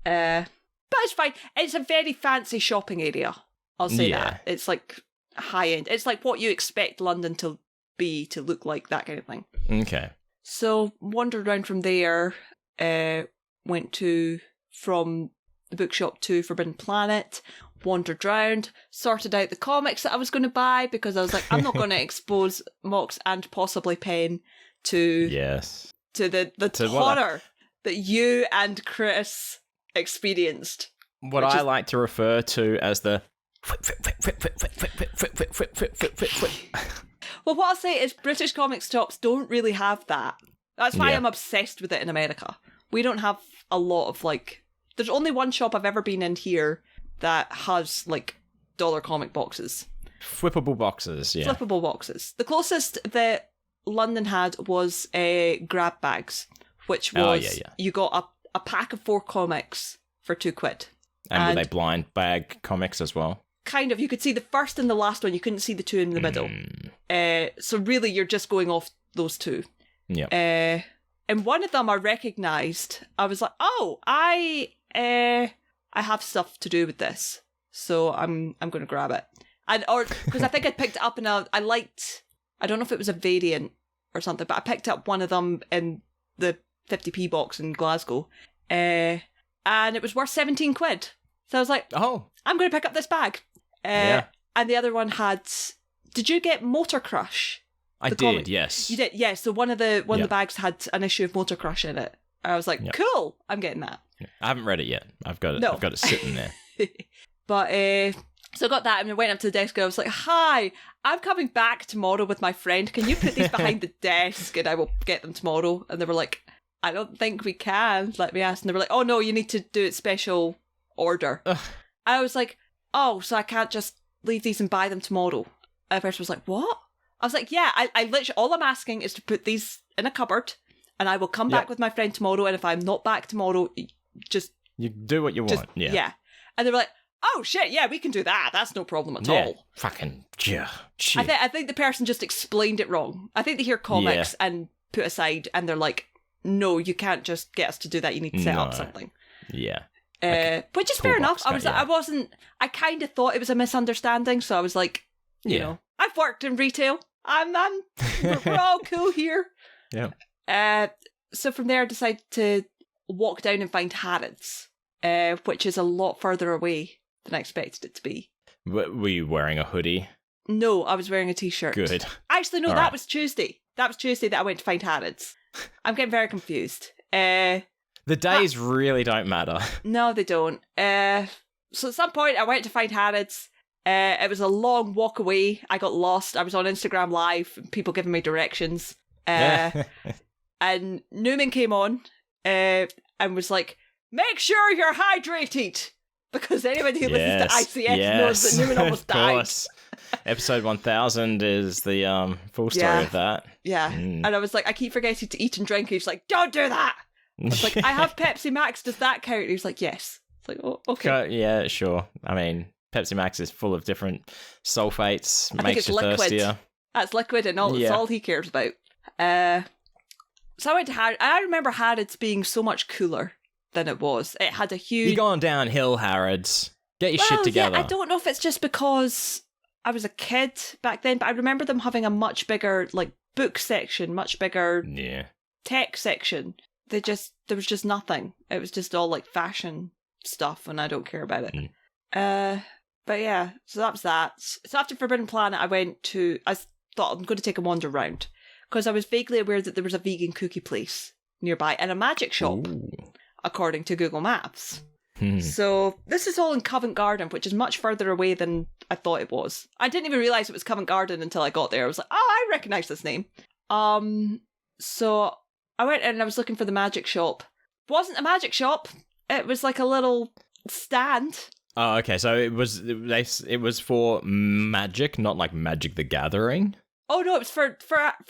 Speaker 2: But it's fine. It's a very fancy shopping area. I'll say that. It's like high end. It's like what you expect London to be, to look like, that kind of thing.
Speaker 1: Okay.
Speaker 2: So wandered around from there, went from the bookshop to Forbidden Planet, wandered round, sorted out the comics that I was going to buy, because I was like, I'm not going to expose Mox and possibly Penn to the horror that you and Chris experienced.
Speaker 1: What I like to refer to as the
Speaker 2: Well, what I'll say is British comic shops don't really have that. That's why I'm obsessed with it in America. We don't have a lot of, like... There's only one shop I've ever been in here that has, like, dollar comic boxes.
Speaker 1: Flippable boxes, yeah.
Speaker 2: Flippable boxes. The closest that London had was grab bags, which was you got a pack of 4 comics for £2.
Speaker 1: And were they blind bag comics as well?
Speaker 2: Kind of. You could see the first and the last one. You couldn't see the 2 in the middle. So really, you're just going off those 2.
Speaker 1: Yeah.
Speaker 2: And one of them I recognised. I was like, oh, I have stuff to do with this, so I'm going to grab it. Because I think I picked it up and I liked. I don't know if it was a variant or something, but I picked up one of them in the 50p box in Glasgow, and it was worth £17. So I was like, oh, I'm going to pick up this bag. And the other one had... Did you get Motor Crush?
Speaker 1: I did, yes.
Speaker 2: You did, yeah. So one of the bags had an issue of Motor Crush in it. I was like, cool, I'm getting that.
Speaker 1: I haven't read it yet. I've got it sitting there.
Speaker 2: But, so I got that and I went up to the desk and I was like, hi, I'm coming back tomorrow with my friend. Can you put these behind the desk and I will get them tomorrow? And they were like, I don't think we can. Let me ask. And they were like, oh no, you need to do it special order. Ugh. I was like, oh, so I can't just leave these and buy them tomorrow? And the person was like, what? I was like, yeah, I literally, all I'm asking is to put these in a cupboard and I will come back with my friend tomorrow. And if I'm not back tomorrow,
Speaker 1: you do what you want. Yeah.
Speaker 2: And they were like, oh shit, yeah, we can do that. That's no problem at all.
Speaker 1: Fucking,
Speaker 2: I think the person just explained it wrong. I think they hear comics and put aside and they're like, no, you can't just get us to do that. You need to set up something.
Speaker 1: Yeah.
Speaker 2: Which is fair enough. I kind of thought it was a misunderstanding. So I was like, you know, I've worked in retail. We're all cool here.
Speaker 1: Yeah.
Speaker 2: So from there I decided to walk down and find Harrods, which is a lot further away than I expected it to be.
Speaker 1: Were you wearing a hoodie?
Speaker 2: No, I was wearing a t-shirt.
Speaker 1: Good.
Speaker 2: Actually, no, that was Tuesday. That was Tuesday that I went to find Harrods. I'm getting very confused.
Speaker 1: The days really don't matter.
Speaker 2: No, they don't. So at some point I went to find Harrods. It was a long walk away. I got lost. I was on Instagram Live, people giving me directions. And Newman came on and was like, make sure you're hydrated. Because anybody who listens to ICS knows that Newman almost died. Of course.
Speaker 1: Episode 1000 is the full story of that.
Speaker 2: Yeah. And I was like, I keep forgetting to eat and drink. He's like, don't do that. I was like, I have Pepsi Max. Does that count? And he was like, yes. It's like, oh, okay.
Speaker 1: Yeah, sure. I mean, Pepsi Max is full of different sulfates. Makes you
Speaker 2: liquid.
Speaker 1: Thirstier.
Speaker 2: That's liquid and that's all he cares about. So I went to Harrods. I remember Harrods being so much cooler than it was. It had a huge...
Speaker 1: You're going downhill, Harrods. Get your shit together.
Speaker 2: Yeah, I don't know if it's just because I was a kid back then, but I remember them having a much bigger, like, book section, much bigger tech section. There was just nothing. It was just all, like, fashion stuff, and I don't care about it. But yeah, so that was that. So after Forbidden Planet, I thought I'm going to take a wander round, because I was vaguely aware that there was a vegan cookie place nearby and a magic shop, according to Google Maps. So this is all in Covent Garden, which is much further away than I thought it was. I didn't even realise it was Covent Garden until I got there. I was like, oh, I recognise this name. So I went in and I was looking for the magic shop. Wasn't a magic shop. It was like a little stand.
Speaker 1: Oh, okay. So it was for magic, not like Magic the Gathering.
Speaker 2: Oh no, it was for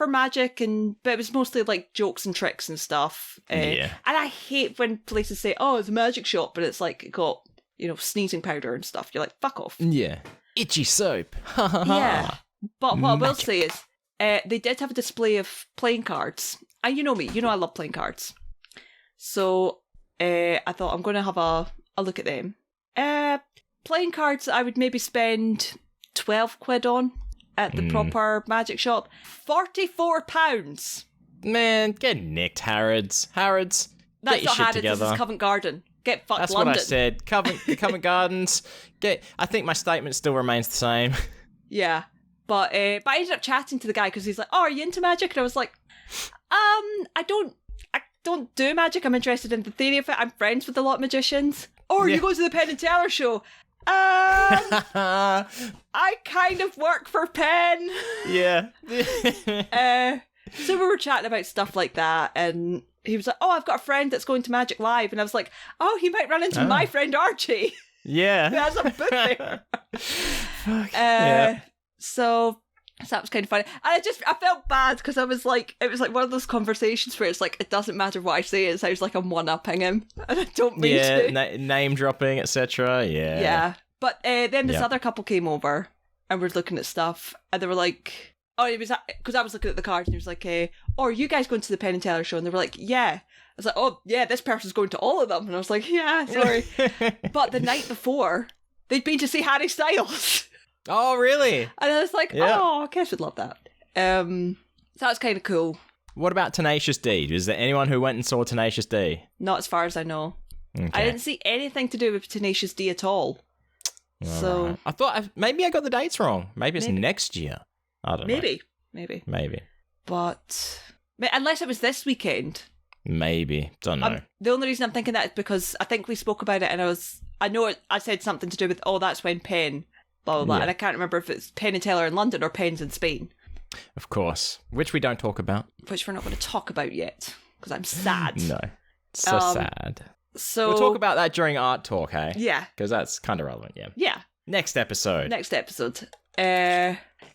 Speaker 2: magic, but it was mostly like jokes and tricks and stuff.
Speaker 1: Yeah.
Speaker 2: And I hate when places say, "Oh, it's a magic shop," but it's like got sneezing powder and stuff. You're like, fuck off.
Speaker 1: Yeah. Itchy soap.
Speaker 2: Yeah. But what I will say is, they did have a display of playing cards. And you know me, I love playing cards. So I thought I'm going to have a look at them. Playing cards I would maybe spend 12 quid on at the proper magic shop. £44.
Speaker 1: Man, get nicked, Harrods. Harrods,
Speaker 2: That's
Speaker 1: get your
Speaker 2: not
Speaker 1: shit
Speaker 2: Harrods,
Speaker 1: together.
Speaker 2: this is Covent Garden. Get fucked,
Speaker 1: That's
Speaker 2: London.
Speaker 1: what I said. Covent Gardens. I think my statement still remains the same.
Speaker 2: Yeah. But I ended up chatting to the guy because he's like, "Oh, are you into magic?" And I was like, I don't do magic. I'm interested in the theory of it. I'm friends with a lot of magicians. Or you go to the Penn and Teller show. I kind of work for Penn.
Speaker 1: Yeah.
Speaker 2: So we were chatting about stuff like that, and he was like, "Oh, I've got a friend that's going to Magic Live," and I was like, "Oh, he might run into my friend Archie."
Speaker 1: Yeah.
Speaker 2: Who has a booth there.
Speaker 1: Yeah.
Speaker 2: So that was kind of funny. And I felt bad because it was like one of those conversations where it's like, it doesn't matter what I say, it sounds like I'm one-upping him. And I don't mean to.
Speaker 1: Name dropping, etc. Yeah.
Speaker 2: Yeah. But then this other couple came over and we're looking at stuff, and they were like, oh, it was because I was looking at the cards, and he was like, oh, are you guys going to the Penn and Teller show? And they were like, yeah. I was like, oh, yeah, this person's going to all of them. And I was like, yeah, sorry. But the night before, they'd been to see Harry Styles.
Speaker 1: Oh, really?
Speaker 2: And I was like, oh, I guess we'd love that. So that was kind of cool.
Speaker 1: What about Tenacious D? Is there anyone who went and saw Tenacious D?
Speaker 2: Not as far as I know.
Speaker 1: Okay.
Speaker 2: I didn't see anything to do with Tenacious D at all. So
Speaker 1: right. I thought maybe I got the dates wrong. Maybe it's next year. I don't know.
Speaker 2: Maybe. But unless it was this weekend.
Speaker 1: Maybe. Don't know.
Speaker 2: The only reason I'm thinking that is because I think we spoke about it, and I said something to do with, that's when Penn, blah, blah, blah. Yeah. And I can't remember if it's Penn and Teller in London or Penn's in Spain.
Speaker 1: Of course. Which we don't talk about.
Speaker 2: Which we're not going to talk about yet, because I'm sad.
Speaker 1: No. So sad.
Speaker 2: So
Speaker 1: we'll talk about that during Art Talk, hey?
Speaker 2: Yeah.
Speaker 1: Because that's kind of relevant, yeah.
Speaker 2: Yeah.
Speaker 1: Next episode.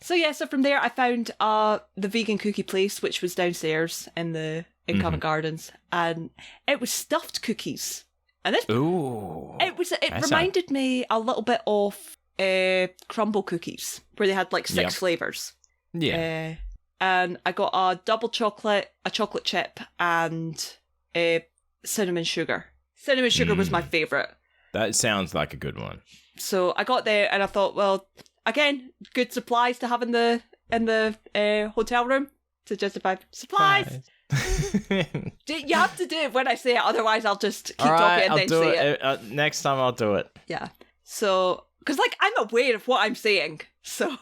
Speaker 2: So from there I found the vegan cookie place, which was downstairs in Covent Gardens, and it was stuffed cookies. And this it reminded me a little bit of crumble cookies, where they had like 6 flavours.
Speaker 1: Yeah.
Speaker 2: And I got a double chocolate, a chocolate chip, and cinnamon sugar. Cinnamon sugar was my favourite.
Speaker 1: That sounds like a good one.
Speaker 2: So I got there and I thought, well, again, good supplies to have in the hotel room to justify supplies. You have to do it when I say it, otherwise I'll just keep talking and then say it.
Speaker 1: Next time I'll do it.
Speaker 2: Yeah. So, because I'm aware of what I'm saying, so.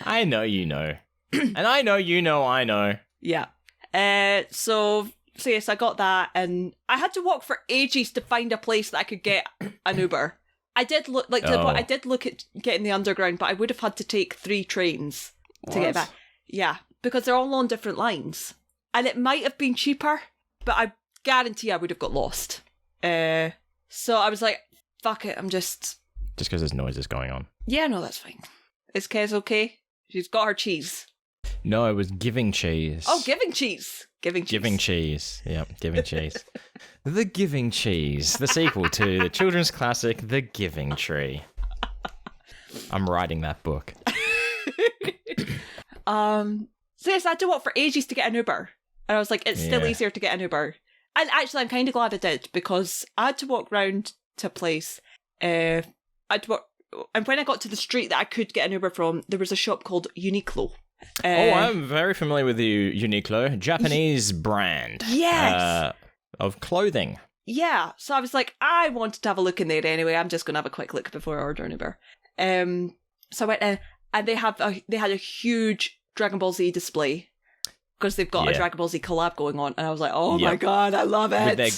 Speaker 1: I know you know. And I know you know I know.
Speaker 2: Yeah. So yes, I got that, and I had to walk for ages to find a place that I could get an Uber. I did look to the point. I did look at getting the underground, but I would have had to take 3 trains to get back. Yeah, because they're all on different lines, and it might have been cheaper, but I guarantee I would have got lost. So I was like, "Fuck it, I'm just."
Speaker 1: Just because there's noises going on.
Speaker 2: Yeah, no, that's fine. Is Kez okay? She's got her cheese.
Speaker 1: No, it was Giving Cheese.
Speaker 2: Oh, Giving Cheese. Giving Cheese.
Speaker 1: Yep, Giving Cheese. The Giving Cheese, the sequel to the children's classic, The Giving Tree. I'm writing that book.
Speaker 2: So yes, I had to walk for ages to get an Uber. And I was like, it's still easier to get an Uber. And actually, I'm kind of glad I did, because I had to walk round to a place. And when I got to the street that I could get an Uber from, there was a shop called Uniqlo.
Speaker 1: I'm very familiar with the Uniqlo, Japanese brand.
Speaker 2: Yes.
Speaker 1: Of clothing.
Speaker 2: Yeah. So I was like, I wanted to have a look in there anyway. I'm just going to have a quick look before I order an Uber. So I went in, and they had a huge Dragon Ball Z display, because they've got a Dragon Ball Z collab going on. And I was like, oh my God, I love it.
Speaker 1: With their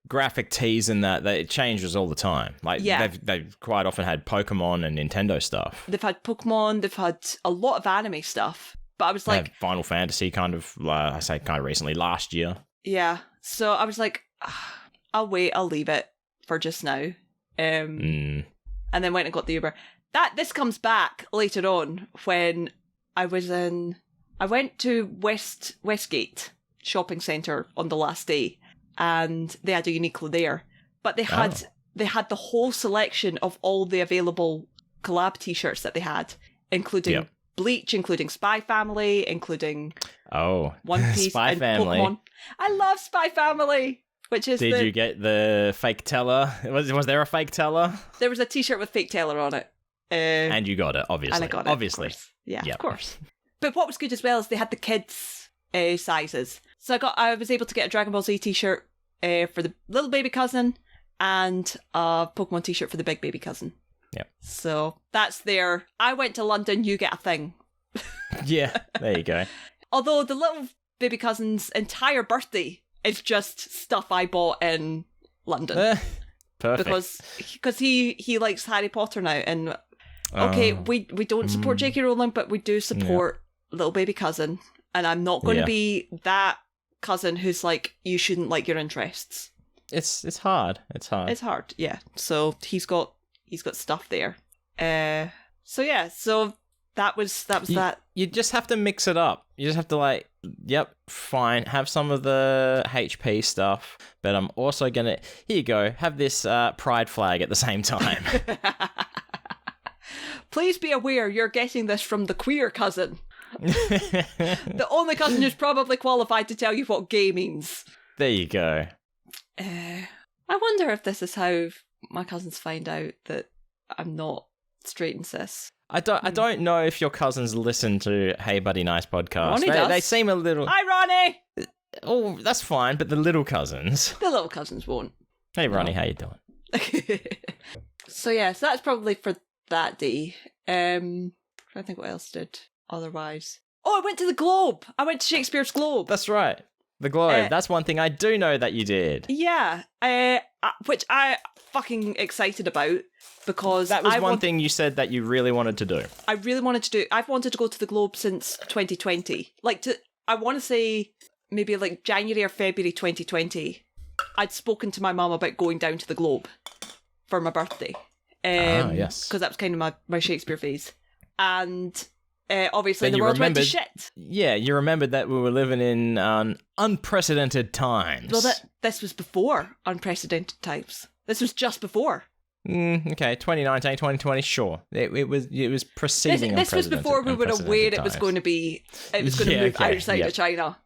Speaker 1: graphic tees and that it changes all the time. Like they've quite often had Pokemon and Nintendo stuff.
Speaker 2: They've had Pokemon, they've had a lot of anime stuff. But I was like,
Speaker 1: Final Fantasy kind of recently, last year.
Speaker 2: Yeah. So I was like, I'll wait, I'll leave it for just now. And and then went and got the Uber. This comes back later on when I went to Westgate shopping centre on the last day, and they had a Uniqlo there. But they had the whole selection of all the available collab t-shirts that they had, including Bleach, including Spy Family, including One Piece
Speaker 1: Spy
Speaker 2: and
Speaker 1: Family.
Speaker 2: Pokemon. I love Spy Family. Which is
Speaker 1: Did you get the fake teller? Was there a fake teller?
Speaker 2: There was a t-shirt with fake Teller on it.
Speaker 1: And you got it, obviously.
Speaker 2: And I got it,
Speaker 1: obviously.
Speaker 2: Of course. Yeah, of course. But what was good as well is they had the kids' sizes. So I was able to get a Dragon Ball Z t-shirt for the little baby cousin and a Pokemon t-shirt for the big baby cousin.
Speaker 1: Yep.
Speaker 2: So that's there. I went to London, you get a thing.
Speaker 1: Yeah, there you go.
Speaker 2: Although the little baby cousin's entire birthday is just stuff I bought in London.
Speaker 1: Perfect.
Speaker 2: Because he likes Harry Potter now, and we don't support J.K. Rowling, but we do support little baby cousin, and I'm not going to be that cousin who's like, you shouldn't like your interests.
Speaker 1: It's hard. It's hard.
Speaker 2: Yeah. So he's got stuff there. So that was that.
Speaker 1: You just have to mix it up. You just have to fine, have some of the HP stuff, but I'm also gonna, here you go, have this pride flag at the same time.
Speaker 2: Please be aware you're getting this from the queer cousin. The only cousin who's probably qualified to tell you what gay means.
Speaker 1: There you go.
Speaker 2: I wonder if this is how my cousins find out that I'm not straight and cis.
Speaker 1: I don't know if your cousins listen to Hey Buddy Nice podcast.
Speaker 2: Ronnie does.
Speaker 1: They seem a little...
Speaker 2: Hi, Ronnie!
Speaker 1: Oh, that's fine, but the little cousins...
Speaker 2: The little cousins won't.
Speaker 1: Hey, Ronnie, how you doing?
Speaker 2: So that's probably for that day. I think what else did otherwise. Oh, I went to the Globe. I went to Shakespeare's Globe.
Speaker 1: That's right. The Globe. That's one thing I do know that you did.
Speaker 2: Yeah. Which I fucking excited about because
Speaker 1: that was one thing you said that you really wanted to do.
Speaker 2: I really wanted to do. I've wanted to go to the Globe since 2020. I want to say maybe like January or February 2020. I'd spoken to my mum about going down to the Globe for my birthday.
Speaker 1: Yes.
Speaker 2: Because that was kind of my Shakespeare phase. And obviously the world went to shit.
Speaker 1: Yeah, you remembered that we were living in unprecedented times.
Speaker 2: Well, this was before unprecedented times. This was just before.
Speaker 1: Okay, 2019, 2020, sure. It was preceding
Speaker 2: this was before we were aware it was going to move outside of China.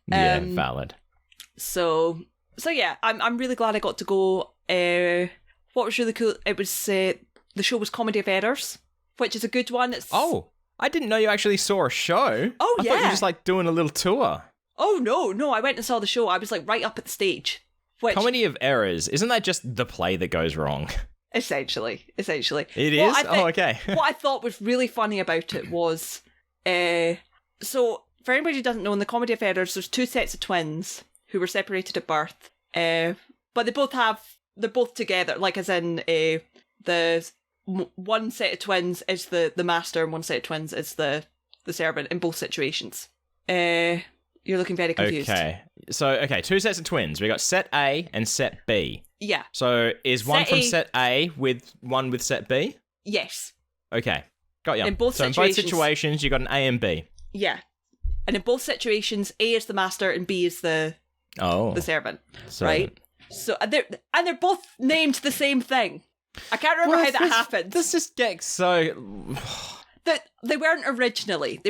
Speaker 1: Valid.
Speaker 2: So yeah, I'm really glad I got to go. What was really cool, it was the show was Comedy of Errors, which is a good one.
Speaker 1: I didn't know you actually saw a show.
Speaker 2: Oh,
Speaker 1: I thought you were just doing a little tour.
Speaker 2: Oh no, I went and saw the show. I was right up at the stage.
Speaker 1: Comedy of Errors, isn't that just the play that goes wrong?
Speaker 2: Essentially. It is?
Speaker 1: Okay.
Speaker 2: What I thought was really funny about it was, so for anybody who doesn't know, in the Comedy of Errors, there's two sets of twins who were separated at birth, but they're both together, as in the one set of twins is the master and one set of twins is the servant in both situations. You're looking very confused.
Speaker 1: Okay. So, two sets of twins. We got set A and set B.
Speaker 2: Yeah.
Speaker 1: So, is one from set A with one with set B?
Speaker 2: Yes.
Speaker 1: Okay. Got you.
Speaker 2: In both
Speaker 1: situations, you got an A and B.
Speaker 2: Yeah. And in both situations, A is the master and B is the servant. Right? So, and they're both named the same thing. I can't remember how that happened.
Speaker 1: This just gets so...
Speaker 2: They weren't originally,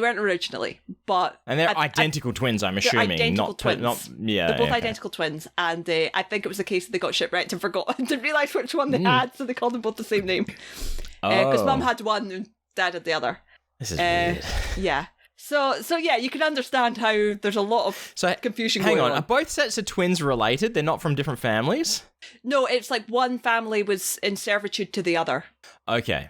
Speaker 2: but...
Speaker 1: And they're identical twins, I'm assuming.
Speaker 2: They're identical twins.
Speaker 1: They're
Speaker 2: both identical twins, and I think it was a case that they got shipwrecked and forgot and didn't realise which one they had, so they called them both the same name. Because Mum had one and Dad had the other.
Speaker 1: This is weird.
Speaker 2: Yeah. So yeah, you can understand how there's a lot of confusion going on.
Speaker 1: Hang on, are both sets of twins related? They're not from different families?
Speaker 2: No, it's one family was in servitude to the other.
Speaker 1: Okay.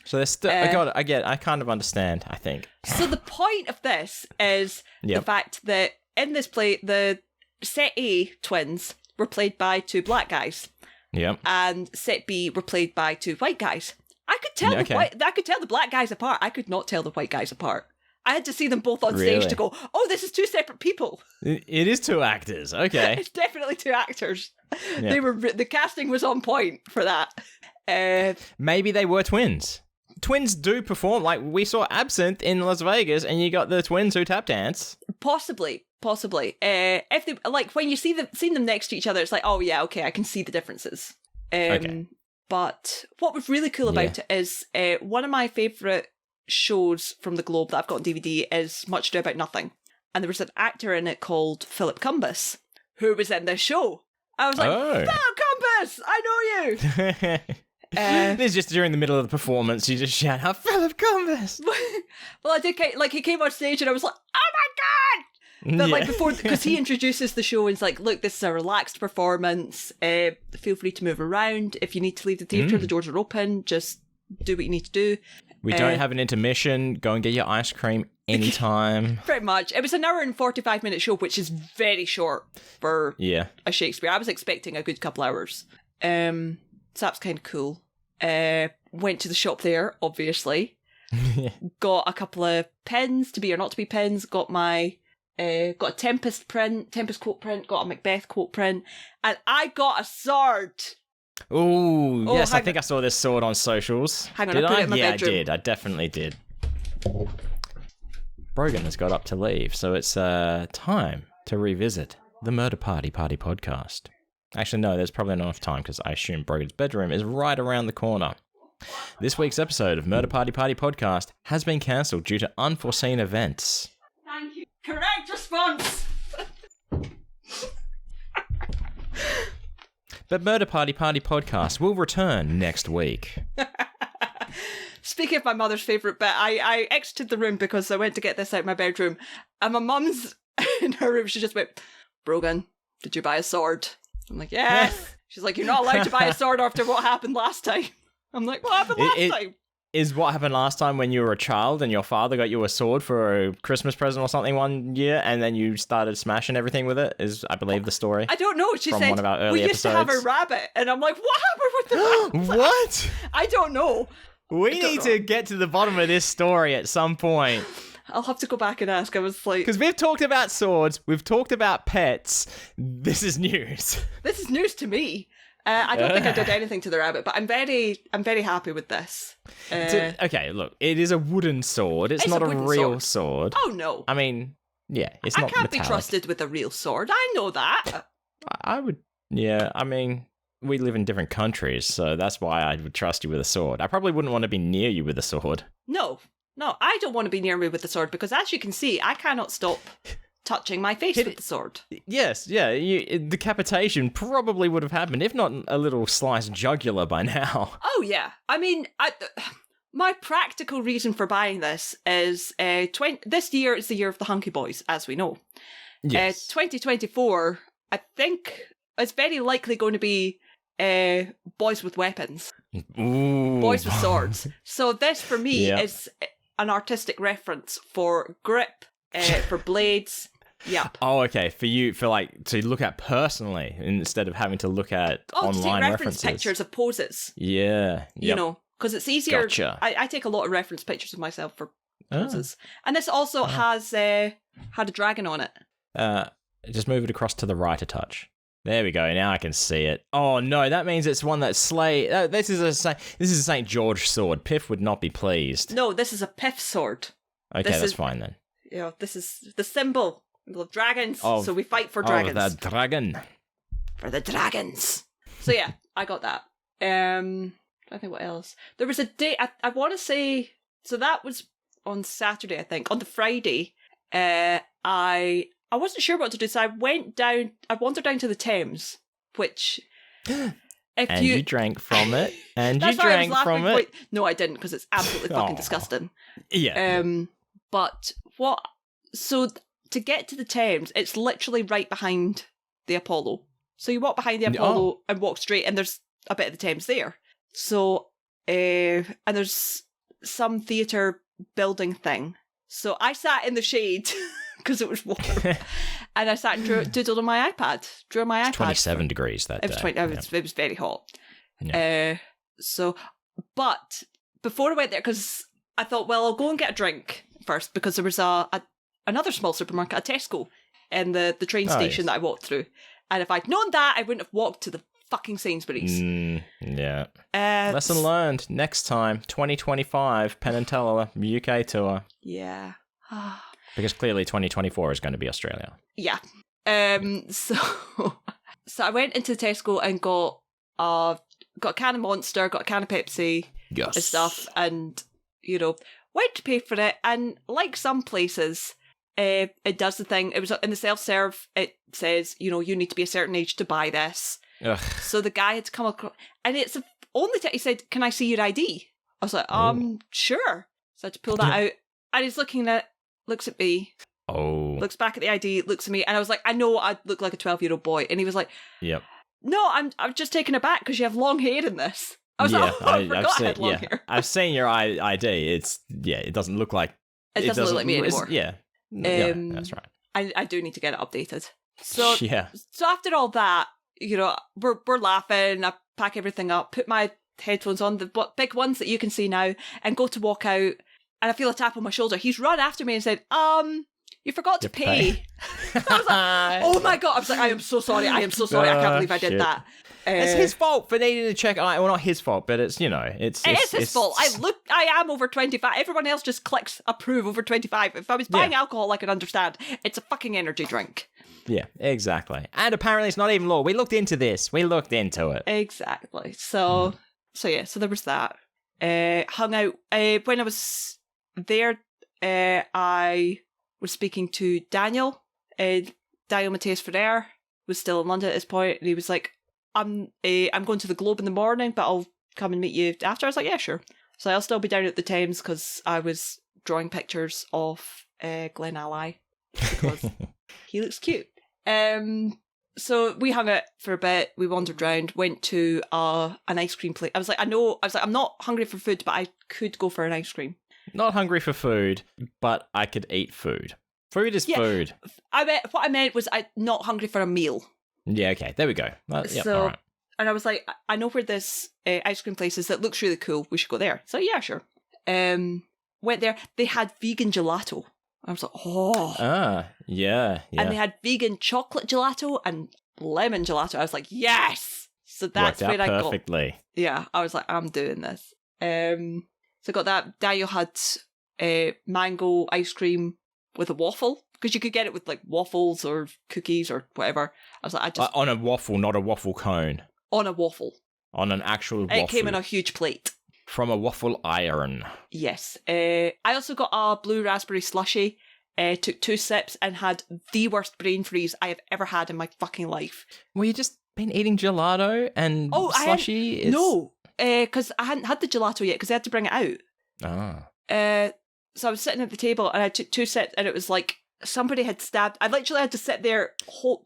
Speaker 1: So they're still... I kind of understand, I think.
Speaker 2: So the point of this is the fact that in this play, the set A twins were played by two black guys.
Speaker 1: Yep.
Speaker 2: And set B were played by two white guys. I could tell the black guys apart. I could not tell the white guys apart. I had to see them both on stage to go, oh, this is two separate people.
Speaker 1: It is two actors. Okay.
Speaker 2: It's definitely two actors. Yeah. The casting was on point for that.
Speaker 1: Maybe they were twins. Twins do perform. Like, we saw Absinthe in Las Vegas, and you got the twins who tap dance.
Speaker 2: Possibly. If they like when you seen them next to each other, it's like, oh yeah, okay, I can see the differences. Okay. But what was really cool about it is one of my favourite shows from the Globe that I've got on DVD is Much Ado About Nothing. And there was an actor in it called Philip Cumbus who was in this show. I was like, Philip Cumbus, I know you!
Speaker 1: This is just during the middle of the performance, you just shout out, Philip Cumbus!
Speaker 2: Well, I did, like, he came on stage and I was like, oh my god! But like before, because he introduces the show and it's like, look, this is a relaxed performance. Feel free to move around. If you need to leave the theatre, the doors are open. Just do what you need to do.
Speaker 1: We don't have an intermission. Go and get your ice cream anytime.
Speaker 2: Pretty much. It was an hour and 45-minute show, which is very short for a Shakespeare. I was expecting a good couple hours. So that's kind of cool. Went to the shop there, obviously. Got a couple of pens, to be or not to be pens. Got my... got a Tempest quote print, got a Macbeth quote print, and I got a sword.
Speaker 1: Ooh, yes, I think I saw this sword on socials.
Speaker 2: Hang on, I put it in my bedroom.
Speaker 1: I did. I definitely did. Brogan has got up to leave, so it's time to revisit the Murder Party podcast. Actually, no, there's probably not enough time because I assume Brogan's bedroom is right around the corner. This week's episode of Murder Party podcast has been cancelled due to unforeseen events.
Speaker 2: Thank you. Correct response!
Speaker 1: But Murder Party podcast will return next week.
Speaker 2: Speaking of my mother's favourite bit, I exited the room because I went to get this out of my bedroom, and my mum's in her room. She just went, Brogan, did you buy a sword? I'm like, yes. She's like, you're not allowed to buy a sword after what happened last time. I'm like, what happened last time?
Speaker 1: Is what happened last time when you were a child and your father got you a sword for a Christmas present or something one year, and then you started smashing everything with it, is, I believe, the story.
Speaker 2: I don't know. She
Speaker 1: from
Speaker 2: said,
Speaker 1: one of our early
Speaker 2: we used
Speaker 1: episodes.
Speaker 2: to have a rabbit. And I'm like, what happened with the rabbit?
Speaker 1: What?
Speaker 2: I don't know.
Speaker 1: We need to get to the bottom of this story at some point.
Speaker 2: I'll have to go back and ask. I was like...
Speaker 1: Because we've talked about swords, we've talked about pets. This is news.
Speaker 2: This is news to me. I don't think I did anything to the rabbit, but I'm very happy with this.
Speaker 1: Okay, look, it is a wooden sword. It's not a real sword.
Speaker 2: Oh, no.
Speaker 1: I mean, yeah, it's not
Speaker 2: metallic. I can't be trusted with a real sword. I know that.
Speaker 1: I would, yeah, I mean, we live in different countries, so that's why I would trust you with a sword. I probably wouldn't want to be near you with a sword.
Speaker 2: No, I don't want to be near me with the sword, because as you can see, I cannot stop touching my face with the sword.
Speaker 1: Yes, yeah, decapitation probably would have happened, if not a little sliced jugular by now.
Speaker 2: Oh, yeah. I mean, my practical reason for buying this is this year is the year of the hunky boys, as we know.
Speaker 1: Yes.
Speaker 2: 2024, I think it's very likely going to be boys with weapons.
Speaker 1: Ooh.
Speaker 2: Boys with swords. So this, for me, is an artistic reference for grip, for blades. Yeah.
Speaker 1: Oh, okay. For you, to look at personally instead of having to look at online
Speaker 2: to take reference
Speaker 1: references.
Speaker 2: Pictures of poses.
Speaker 1: Yeah. Yep.
Speaker 2: You know, because it's easier.
Speaker 1: Gotcha.
Speaker 2: I take a lot of reference pictures of myself for poses. And this also has had a dragon on it.
Speaker 1: Just move it across to the right a touch. There we go. Now I can see it. Oh no, that means it's one that this is a St. George sword. Piff would not be pleased.
Speaker 2: No, this is a Piff sword.
Speaker 1: Okay, that's fine then.
Speaker 2: Yeah, this is the symbol of dragons. So we fight for dragons.
Speaker 1: Oh, the dragon.
Speaker 2: For the dragons. So yeah, I got that. I think what else. There was a day. I want to say. So that was on Saturday, I think. On the Friday, I wasn't sure what to do, so I wandered down to the Thames, which
Speaker 1: you drank from it, and you drank from it.
Speaker 2: No, I didn't, because it's absolutely fucking disgusting.
Speaker 1: Yeah.
Speaker 2: But so to get to the Thames, it's literally right behind the Apollo. So you walk behind the Apollo and walk straight, and there's a bit of the Thames there. So, and there's some theatre building thing. So I sat in the shade because it was warm, and I sat and doodled on my iPad. Drew on my iPad.
Speaker 1: 27 degrees that day.
Speaker 2: It was very hot.
Speaker 1: Yeah.
Speaker 2: But before I went there, because I thought, well, I'll go and get a drink first, because there was another small supermarket, a Tesco, in the train station that I walked through. And if I'd known that, I wouldn't have walked to the fucking Sainsbury's.
Speaker 1: Yeah. Lesson learned. Next time, 2025, Penn and Teller UK tour.
Speaker 2: Yeah.
Speaker 1: Because clearly 2024 is going to be Australia.
Speaker 2: Yeah. So I went into Tesco and got a can of Monster, got a can of Pepsi and stuff, and, went to pay for it, and like some places, it does the thing. It was in the self-serve, it says, you need to be a certain age to buy this.
Speaker 1: Ugh.
Speaker 2: So the guy had to come across, and it's the only time he said, "Can I see your ID?" I was like, sure. So I had to pull that out, and he's looking at, looks at me, looks back at the ID, looks at me, and I was like, I know I look like a 12-year-old boy, and he was like,
Speaker 1: "Yep,
Speaker 2: no, I'm just taken aback because you have long hair in this." I was like, I forgot I had long hair.
Speaker 1: I've seen your ID. It doesn't look like
Speaker 2: it doesn't look like me anymore.
Speaker 1: Yeah, that's right.
Speaker 2: I do need to get it updated. So
Speaker 1: yeah.
Speaker 2: So after all that, we're laughing. I pack everything up, put my headphones on, the big ones that you can see now, and go to walk out. And I feel a tap on my shoulder. He's run after me and said, you forgot to pay. I was like, oh my God. I was like, I am so sorry. I can't believe I did that.
Speaker 1: It's his fault for needing to check. Well, not his fault, but it's, it's
Speaker 2: his fault. I am over 25. Everyone else just clicks approve over 25. If I was buying alcohol, I could understand. It's a fucking energy drink.
Speaker 1: Yeah, exactly. And apparently it's not even law. We looked into this. We looked into it.
Speaker 2: Exactly. So there was that. Hung out. When I was there, I was speaking to Daniel. Daniel Mateus Ferrer was still in London at this point, and he was like, I'm going to the Globe in the morning, but I'll come and meet you after. I was like, yeah, sure. So I'll still be down at the Thames because I was drawing pictures of Glenn Ally because he looks cute. So we hung out for a bit. We wandered around, went to an ice cream place. I was like, I'm not hungry for food, but I could go for an ice cream.
Speaker 1: Not hungry for food, but I could eat food. Food is food.
Speaker 2: What I meant was I'm not hungry for a meal.
Speaker 1: Yeah, okay, there we go.
Speaker 2: So,
Speaker 1: all right.
Speaker 2: And I was like, I know where this ice cream place is that looks really cool. We should go there. So yeah, sure. Went there. They had vegan gelato. I was like, oh.
Speaker 1: Yeah.
Speaker 2: And they had vegan chocolate gelato and lemon gelato. I was like, yes. So that's where I got.
Speaker 1: Perfectly.
Speaker 2: Yeah, I was like, I'm doing this. So I got that. Daniel had mango ice cream with a waffle. Because you could get it with like waffles or cookies or whatever. I was like,
Speaker 1: on a waffle, not a waffle cone.
Speaker 2: On a waffle.
Speaker 1: On an actual waffle.
Speaker 2: It came in a huge plate.
Speaker 1: From a waffle iron.
Speaker 2: Yes. I also got a blue raspberry slushy. Took 2 sips and had the worst brain freeze I have ever had in my fucking life.
Speaker 1: Well, you just been eating gelato and slushy?
Speaker 2: No, because I hadn't had the gelato yet because they had to bring it out. So I was sitting at the table and I took 2 sips and it was like somebody had stabbed. I literally had to sit there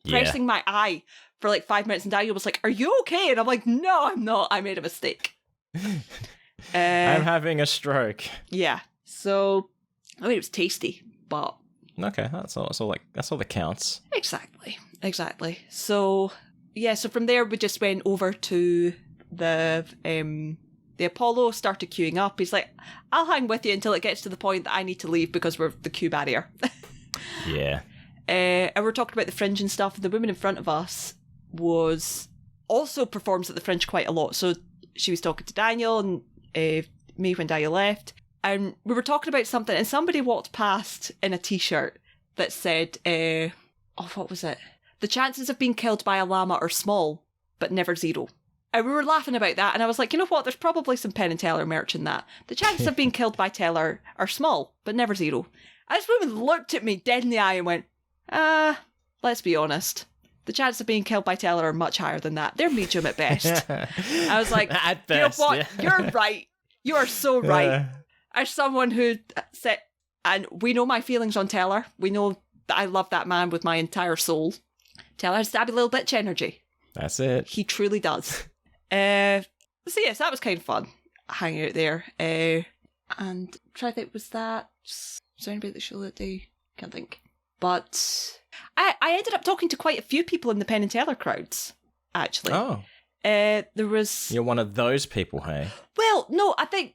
Speaker 2: pressing my eye for like 5 minutes, and Daniel was like, "Are you okay?" And I'm like, "No, I'm not. I made a mistake."
Speaker 1: I'm having a stroke. Yeah.
Speaker 2: So I mean, it was tasty, but
Speaker 1: okay, that's all that counts.
Speaker 2: Exactly. So yeah, so from there we just went over to the Apollo, started queuing up. He's like, I'll hang with you until it gets to the point that I need to leave because we're the queue barrier.
Speaker 1: Yeah.
Speaker 2: And we're talking about the Fringe and stuff. The woman in front of us also performs at the Fringe quite a lot. So she was talking to Daniel and me when Daniel left. And we were talking about something, and somebody walked past in a t-shirt that said, what was it? The chances of being killed by a llama are small, but never zero. And we were laughing about that, and I was like, you know what? There's probably some Penn and Teller merch in that. The chances of being killed by Teller are small, but never zero. And this woman looked at me dead in the eye and went, let's be honest. The chances of being killed by Teller are much higher than that. They're medium at best. I was like,
Speaker 1: at best,
Speaker 2: you know what? Yeah. You're right. You are so right. As someone who said, and we know my feelings on Teller. We know that I love that man with my entire soul. Teller has stabby little bitch energy.
Speaker 1: That's it.
Speaker 2: He truly does. So yes, that was kind of fun hanging out there. And try to think, was that something about the show that day? Can't think. But I ended up talking to quite a few people in the Penn and Teller crowds, actually.
Speaker 1: Oh.
Speaker 2: There was...
Speaker 1: You're one of those people, hey?
Speaker 2: Well, no, I think...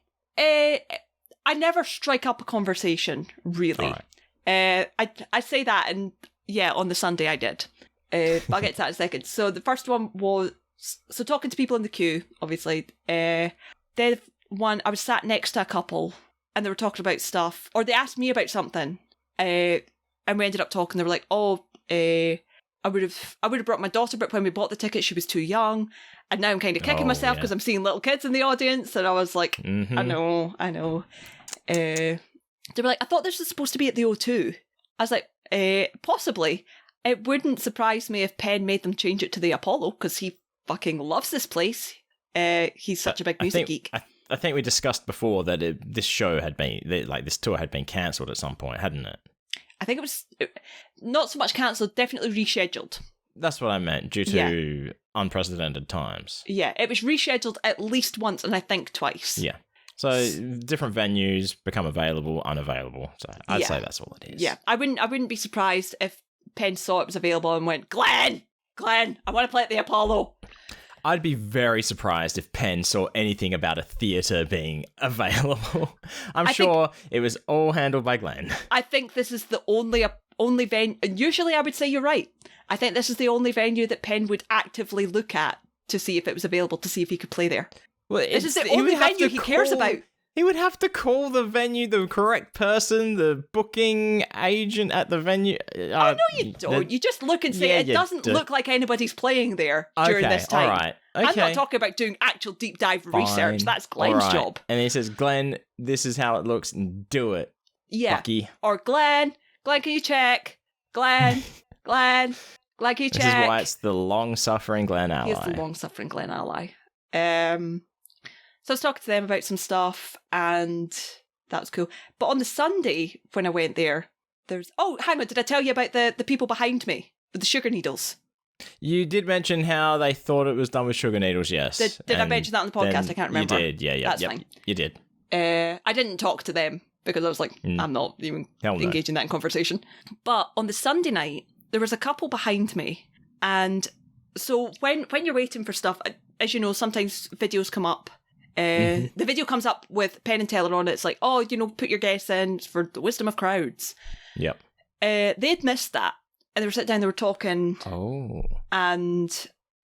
Speaker 2: I never strike up a conversation, really. Right. I say that, and yeah, on the Sunday I did. But I'll get to that in a second. So the first one was So talking to people in the queue, obviously, I was sat next to a couple and they were talking about stuff, or they asked me about something, and we ended up talking. They were like, I would have brought my daughter, but when we bought the ticket, she was too young. And now I'm kind of kicking myself because I'm seeing little kids in the audience. And I was like, I know. They were like, I thought this was supposed to be at the O2. I was like, possibly. It wouldn't surprise me if Penn made them change it to the Apollo because he fucking loves this place. He's such a big music geek.
Speaker 1: I think we discussed before that this tour had been cancelled at some point, hadn't it?
Speaker 2: I think it was not so much cancelled, definitely rescheduled.
Speaker 1: That's what I meant, due to unprecedented times.
Speaker 2: Yeah, it was rescheduled at least once, and I think twice.
Speaker 1: Yeah. So different venues become available, unavailable. So I'd say that's all it is.
Speaker 2: Yeah, I wouldn't be surprised if Penn saw it was available and went, Glenn, I want to play at the Apollo.
Speaker 1: I'd be very surprised if Penn saw anything about a theatre being available. I think it was all handled by Glenn. I think this is the only venue, and usually I would say you're right. I think this is the only venue that Penn would actively look at to see if it was available, to see if he could play there. Well, this is the only venue he cares about. He would have to call the venue, the correct person, the booking agent at the venue. No, you don't. You just look and say, it doesn't look like anybody's playing there during this time. All right. Okay. I'm not talking about doing actual deep dive research. That's Glenn's job. And he says, Glenn, this is how it looks. Do it. Yeah. Bucky. Or Glenn, can you check? Glenn, can you check? This is why it's the long-suffering Glenn ally. He's the long-suffering Glenn ally. So I was talking to them about some stuff, and that was cool. But on the Sunday, when I went there, there's... Oh, hang on, did I tell you about the people behind me with the sugar needles? You did mention how they thought it was done with sugar needles, yes. Did I mention that on the podcast? I can't remember. You did, yeah. That's fine. You did. I didn't talk to them, because I was like, I'm not even engaging in that conversation. But on the Sunday night, there was a couple behind me, and so when you're waiting for stuff, as you know, sometimes videos come up. The video comes up with Penn and Teller on it. It's like, put your guess in for the wisdom of crowds. Yep. They'd missed that. And they were sitting down, they were talking. Oh. And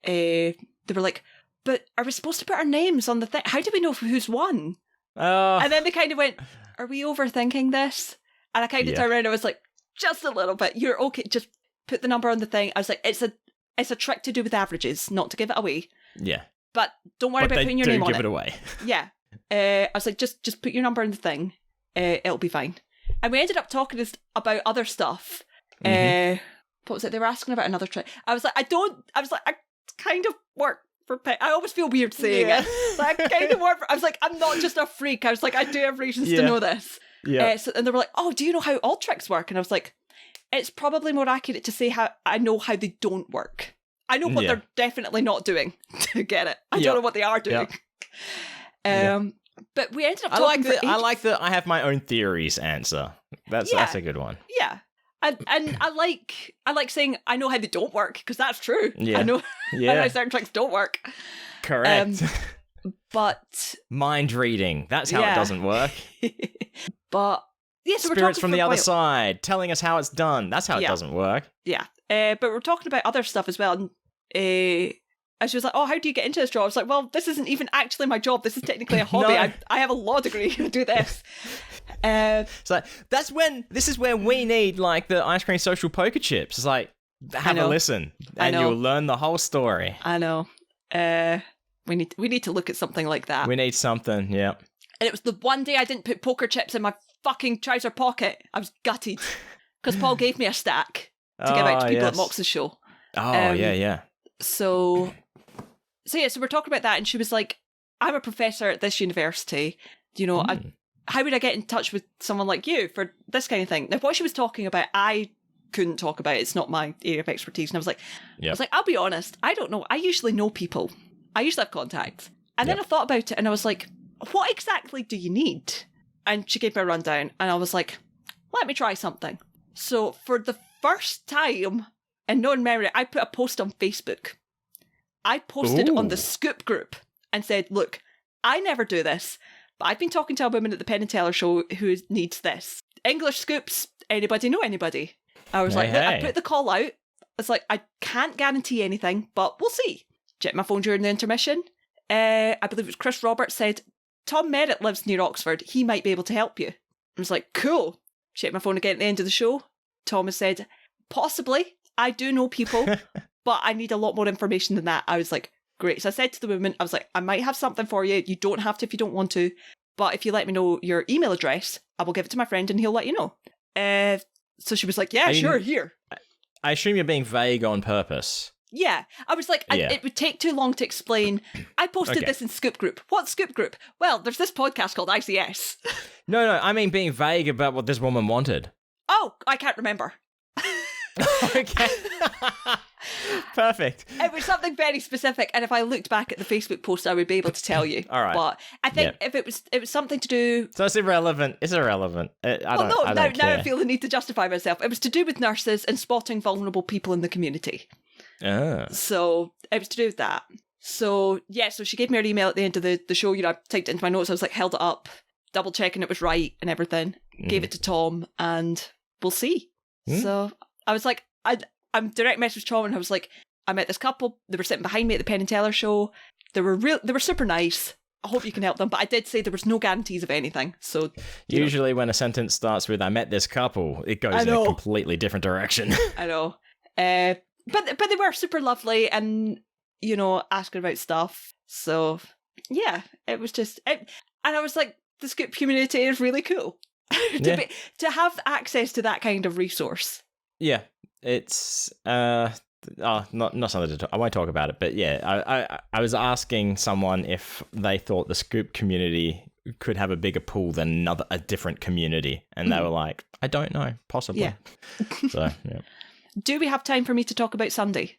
Speaker 1: they were like, but are we supposed to put our names on the thing? How do we know who's won? And then they kind of went, are we overthinking this? And I kind of turned around and I was like, just a little bit. You're okay. Just put the number on the thing. I was like, it's a trick to do with averages, not to give it away. Yeah. But don't worry about putting your name on it. Give it away. Yeah. I was like, just put your number in the thing. It'll be fine. And we ended up talking about other stuff. What was it? They were asking about another trick. I was like, I kind of work for Penn. I always feel weird saying it. So I kind of work for... I was like, I'm not just a freak. I was like, I do have reasons to know this. Yeah. And they were like, oh, do you know how all tricks work? And I was like, it's probably more accurate to say how I know how they don't work. I know what they're definitely not doing to get it. I don't know what they are doing. But we ended up talking I like the I have my own theories answer. That's a good one. Yeah. And I like saying I know how they don't work, because that's true. Yeah. I know how certain tricks don't work. Correct. But mind reading, that's how it doesn't work. But so spirits from the other side telling us how it's done. That's how it doesn't work. Yeah. But we're talking about other stuff as well. And she was like, oh, how do you get into this job? I was like, well, this isn't even actually my job. This is technically a hobby. No. I have a law degree to do this. So this is where we need like the ice cream social poker chips. It's like, have a listen and you'll learn the whole story. I know. We need to look at something like that. We need something, yeah. And it was the one day I didn't put poker chips in my fucking trouser pocket. I was gutted because Paul gave me a stack to give out to people at Mox's show. Oh, yeah. So we're talking about that, and she was like, I'm a professor at this university. How would I get in touch with someone like you for this kind of thing? Now, what she was talking about, I couldn't talk about. It's not my area of expertise. And I was like, I'll be honest, I don't know. I usually know people. I usually have contacts. And then I thought about it, and I was like, what exactly do you need? And she gave me a rundown, and I was like, let me try something. So for the first time in known memory, I put a post on Facebook. I posted on the Scoop group and said, look, I never do this, but I've been talking to a woman at the Penn and Teller show who needs this. English scoops, anybody know anybody? I was look, I put the call out. It's like, I can't guarantee anything, but we'll see.
Speaker 2: checked my phone during the intermission. I believe it was Chris Roberts said, Tom Merritt lives near Oxford. He might be able to help you. I was like, cool. Checked my phone again at the end of the show. Thomas said, possibly. I do know people, but I need a lot more information than that. I was like, great. So I said to the woman, I was like, I might have something for you. You don't have to if you don't want to. But if you let me know your email address, I will give it to my friend and he'll let you know. So she was like, yeah, sure, here.
Speaker 1: I assume you're being vague on purpose.
Speaker 2: Yeah. I was like, it would take too long to explain. I posted this in Scoop Group. What's Scoop Group? Well, there's this podcast called ICS.
Speaker 1: No, I mean being vague about what this woman wanted.
Speaker 2: Oh, I can't remember.
Speaker 1: Okay. Perfect.
Speaker 2: It was something very specific, and if I looked back at the Facebook post, I would be able to tell you.
Speaker 1: All right.
Speaker 2: But I think if it was something to do.
Speaker 1: So it's irrelevant. It's irrelevant.
Speaker 2: Now I feel the need to justify myself. It was to do with nurses and spotting vulnerable people in the community. So it was to do with that. So so she gave me her email at the end of the show. I typed it into my notes. I was like, held it up, double checking it was right and everything. Gave it to Tom, and we'll see. So I was like, I'm direct message Tom, and I was like, I met this couple. They were sitting behind me at the Penn and Teller show. They were super nice. I hope you can help them. But I did say there was no guarantees of anything. So
Speaker 1: usually when a sentence starts with "I met this couple," it goes in a completely different direction.
Speaker 2: I know. But they were super lovely, and asking about stuff. So yeah, it was just, and I was like, the Scoop community is really cool. to have access to that kind of resource.
Speaker 1: Yeah, it's not something to talk. I won't talk about it, but yeah, I was asking someone if they thought the Scoop community could have a bigger pool than a different community, and they were like, I don't know, possibly.
Speaker 2: Yeah.
Speaker 1: So yeah.
Speaker 2: Do we have time for me to talk about Sunday?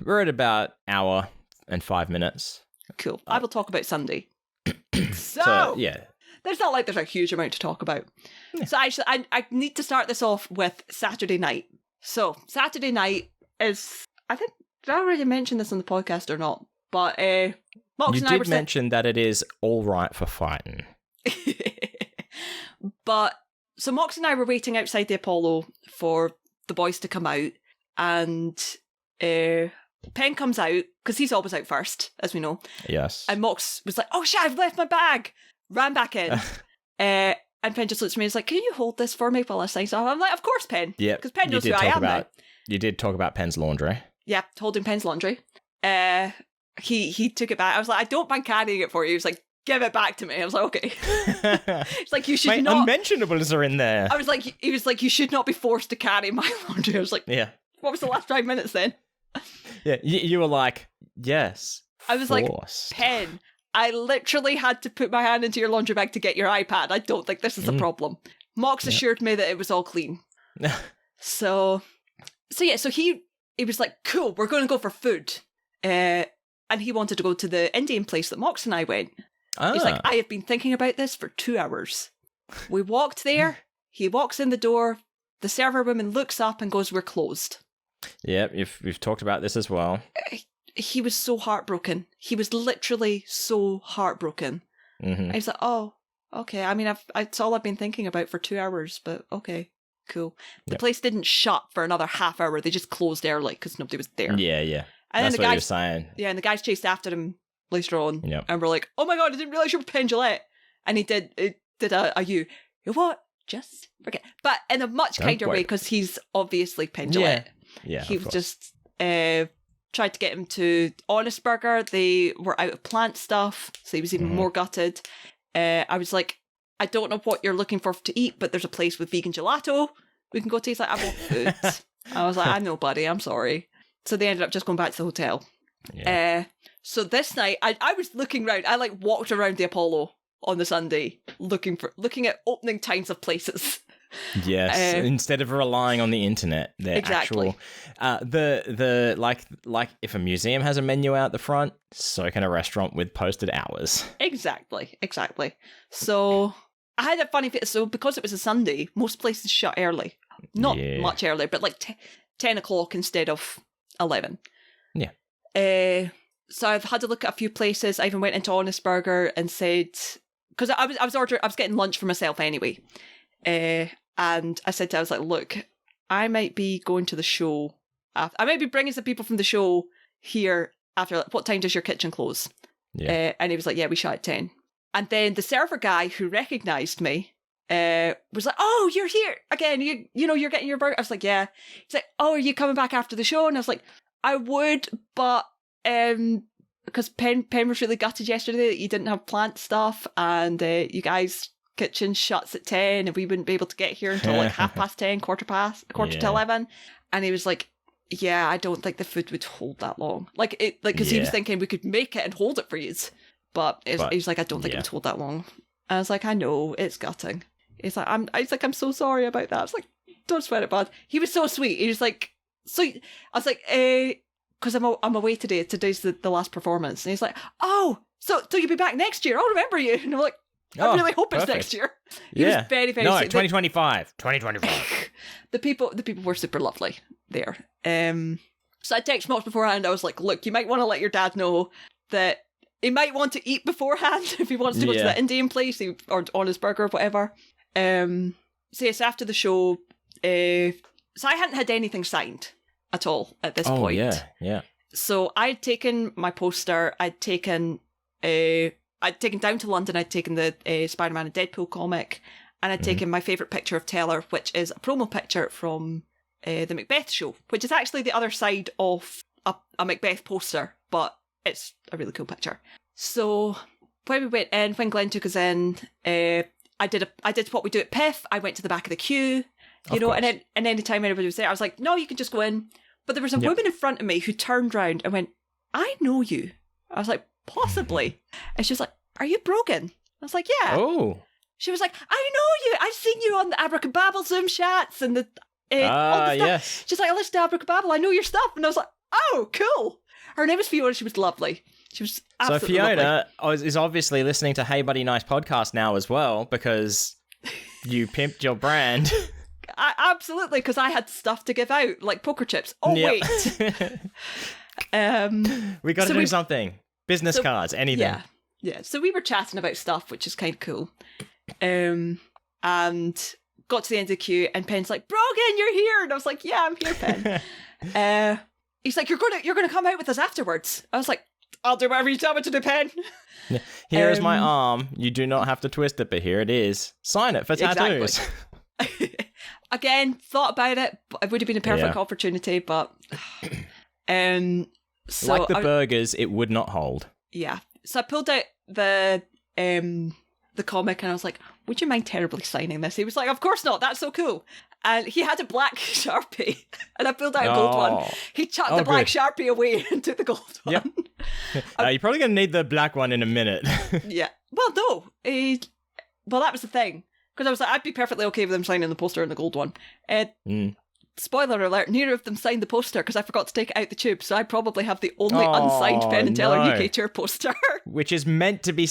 Speaker 1: We're at about hour and 5 minutes.
Speaker 2: Cool. I will talk about Sunday.
Speaker 1: So yeah.
Speaker 2: There's not like there's a huge amount to talk about. Yeah. So actually, I need to start this off with Saturday night. So Saturday night is, I think, did I already mention this on the podcast or not? But Mox and I were
Speaker 1: mention that it is all right for fighting.
Speaker 2: But so Mox and I were waiting outside the Apollo for the boys to come out, and Penn comes out because he's always out first, as we know.
Speaker 1: Yes.
Speaker 2: And Mox was like, "Oh shit, I've left my bag." Ran back in. And Penn just looks at me and is like, "Can you hold this for me while I sign stuff?" I'm like, "Of course, Penn."
Speaker 1: Yeah.
Speaker 2: Because Penn knows who I am now.
Speaker 1: You did talk about Penn's laundry.
Speaker 2: Yeah, holding Penn's laundry. He took it back. I was like, "I don't mind carrying it for you." He was like, "Give it back to me." I was like, "Okay." It's like, "You should not."
Speaker 1: Unmentionables are in there.
Speaker 2: He was like, "You should not be forced to carry my laundry." I was like,
Speaker 1: "Yeah."
Speaker 2: What was the last 5 minutes then?
Speaker 1: Yeah, you were like, "Yes."
Speaker 2: I was forced. Like, Penn, I literally had to put my hand into your laundry bag to get your iPad. I don't think this is a problem. Mox assured me that it was all clean. So he was like, "Cool, we're going to go for food." And he wanted to go to the Indian place that Mox and I went. He's like, "I have been thinking about this for 2 hours." We walked there. He walks in the door. The server woman looks up and goes, "We're closed."
Speaker 1: Yep, we've talked about this as well.
Speaker 2: He was so heartbroken. He was literally so heartbroken.
Speaker 1: Mm-hmm.
Speaker 2: I was like, "Oh, okay. I mean, it's all I've been thinking about for 2 hours, but okay, cool." The place didn't shut for another half hour. They just closed early because nobody was there.
Speaker 1: Yeah.
Speaker 2: And
Speaker 1: that's
Speaker 2: then
Speaker 1: what you were saying.
Speaker 2: Yeah, and the guys chased after him later on.
Speaker 1: Yep.
Speaker 2: And we're like, "Oh my god, I didn't realize you were Penn Jillette." And he did a you. You what? Just forget. But in a much kinder way, because he's obviously Penn Jillette.
Speaker 1: Yeah.
Speaker 2: He was just tried to get him to Honest Burger. They were out of plant stuff, so he was even more gutted. I was like, "I don't know what you're looking for to eat, but there's a place with vegan gelato we can go to." He's like, "I want food." I was like, "I know, buddy, I'm sorry." So they ended up just going back to the hotel. Yeah. So this night, I was looking around. I walked around the Apollo on the Sunday looking at opening times of places.
Speaker 1: Yes, instead of relying on the internet,
Speaker 2: exactly.
Speaker 1: Like if a museum has a menu out the front, so can a restaurant with posted hours.
Speaker 2: Exactly. So I had a funny fit. So because it was a Sunday, most places shut early. Not much earlier, but 10 o'clock instead of 11.
Speaker 1: Yeah.
Speaker 2: So I've had to look at a few places. I even went into Honest Burger and said, because I was getting lunch for myself anyway. And I said I was like, "Look, I might be going to the show. I might be bringing some people from the show here after, like, what time does your kitchen close?
Speaker 1: Yeah.
Speaker 2: And he was like, yeah, we shut at 10. And then the server guy who recognised me was like, oh, you're here again. You're getting your burger. I was like, yeah. He's like, oh, are you coming back after the show? And I was like, I would, but because Penn was really gutted yesterday that you didn't have plant stuff, and you guys' kitchen shuts at 10, and we wouldn't be able to get here until like 10:30, quarter to 11. And he was like, yeah, I don't think the food would hold that long. Because he was thinking we could make it and hold it for you. But he was like, I don't think it would hold that long. And I was like, I know, it's gutting. He's like, I'm so sorry about that. I was like, don't sweat it, bud. He was so sweet. He was like, so I was like, because I'm away today. Today's the last performance. And he's like, oh, so you'll be back next year. I'll remember you. And I'm like, I really hope it's next year. He was very, very sweet.
Speaker 1: 2025.
Speaker 2: The people were super lovely there. So I texted Mox beforehand. I was like, look, you might want to let your dad know that he might want to eat beforehand if he wants to go to that Indian place or on his burger or whatever. So yes, after the show, so I hadn't had anything signed at all at this point.
Speaker 1: Yeah.
Speaker 2: So I'd taken my poster. I'd taken down to London. I'd taken the Spider-Man and Deadpool comic, and I'd taken my favourite picture of Teller, which is a promo picture from the Macbeth show, which is actually the other side of a Macbeth poster, but it's a really cool picture. So when we went in, when Glenn took us in, I did what we do at PIF. I went to the back of the queue, and then any time anybody was there, I was like, no, you can just go in. But there was a woman in front of me who turned round and went, I know you. I was like, possibly. And she was like, are you Brogan? I was like, yeah.
Speaker 1: Oh.
Speaker 2: She was like, I know you. I've seen you on the Abracababble Zoom chats and the all the stuff.
Speaker 1: Yes.
Speaker 2: She's like, I listen to Abracababble. I know your stuff. And I was like, oh, cool. Her name was Fiona. She was lovely. She was absolutely lovely.
Speaker 1: So Fiona is obviously listening to Hey Buddy Nice podcast now as well, because you pimped your brand.
Speaker 2: Absolutely, because I had stuff to give out, like poker chips. Oh, wait.
Speaker 1: We got to do something. Business cards, anything.
Speaker 2: Yeah. So we were chatting about stuff, which is kind of cool. And got to the end of the queue, and Penn's like, Brogan, you're here. And I was like, yeah, I'm here, Penn. He's like, you're gonna come out with us afterwards. I was like, I'll do whatever you tell me to do, Penn.
Speaker 1: Here is my arm. You do not have to twist it, but here it is. Sign it for tattoos.
Speaker 2: Exactly. Again, thought about it. But it would have been a perfect opportunity, but so
Speaker 1: like the burgers, it would not hold.
Speaker 2: Yeah. So I pulled out the comic, and I was like, would you mind terribly signing this? He was like, of course not. That's so cool. And he had a black Sharpie, and I pulled out a gold one. He chucked the black Sharpie away and took the gold one.
Speaker 1: Yep. You're probably going to need the black one in a minute.
Speaker 2: Yeah. Well, no. Well, that was the thing. Because I was like, I'd be perfectly okay with them signing the poster and the gold one. Spoiler alert, neither of them signed the poster because I forgot to take it out the tube, so I probably have the only unsigned Penn and Teller UK tour poster.
Speaker 1: Which is meant to be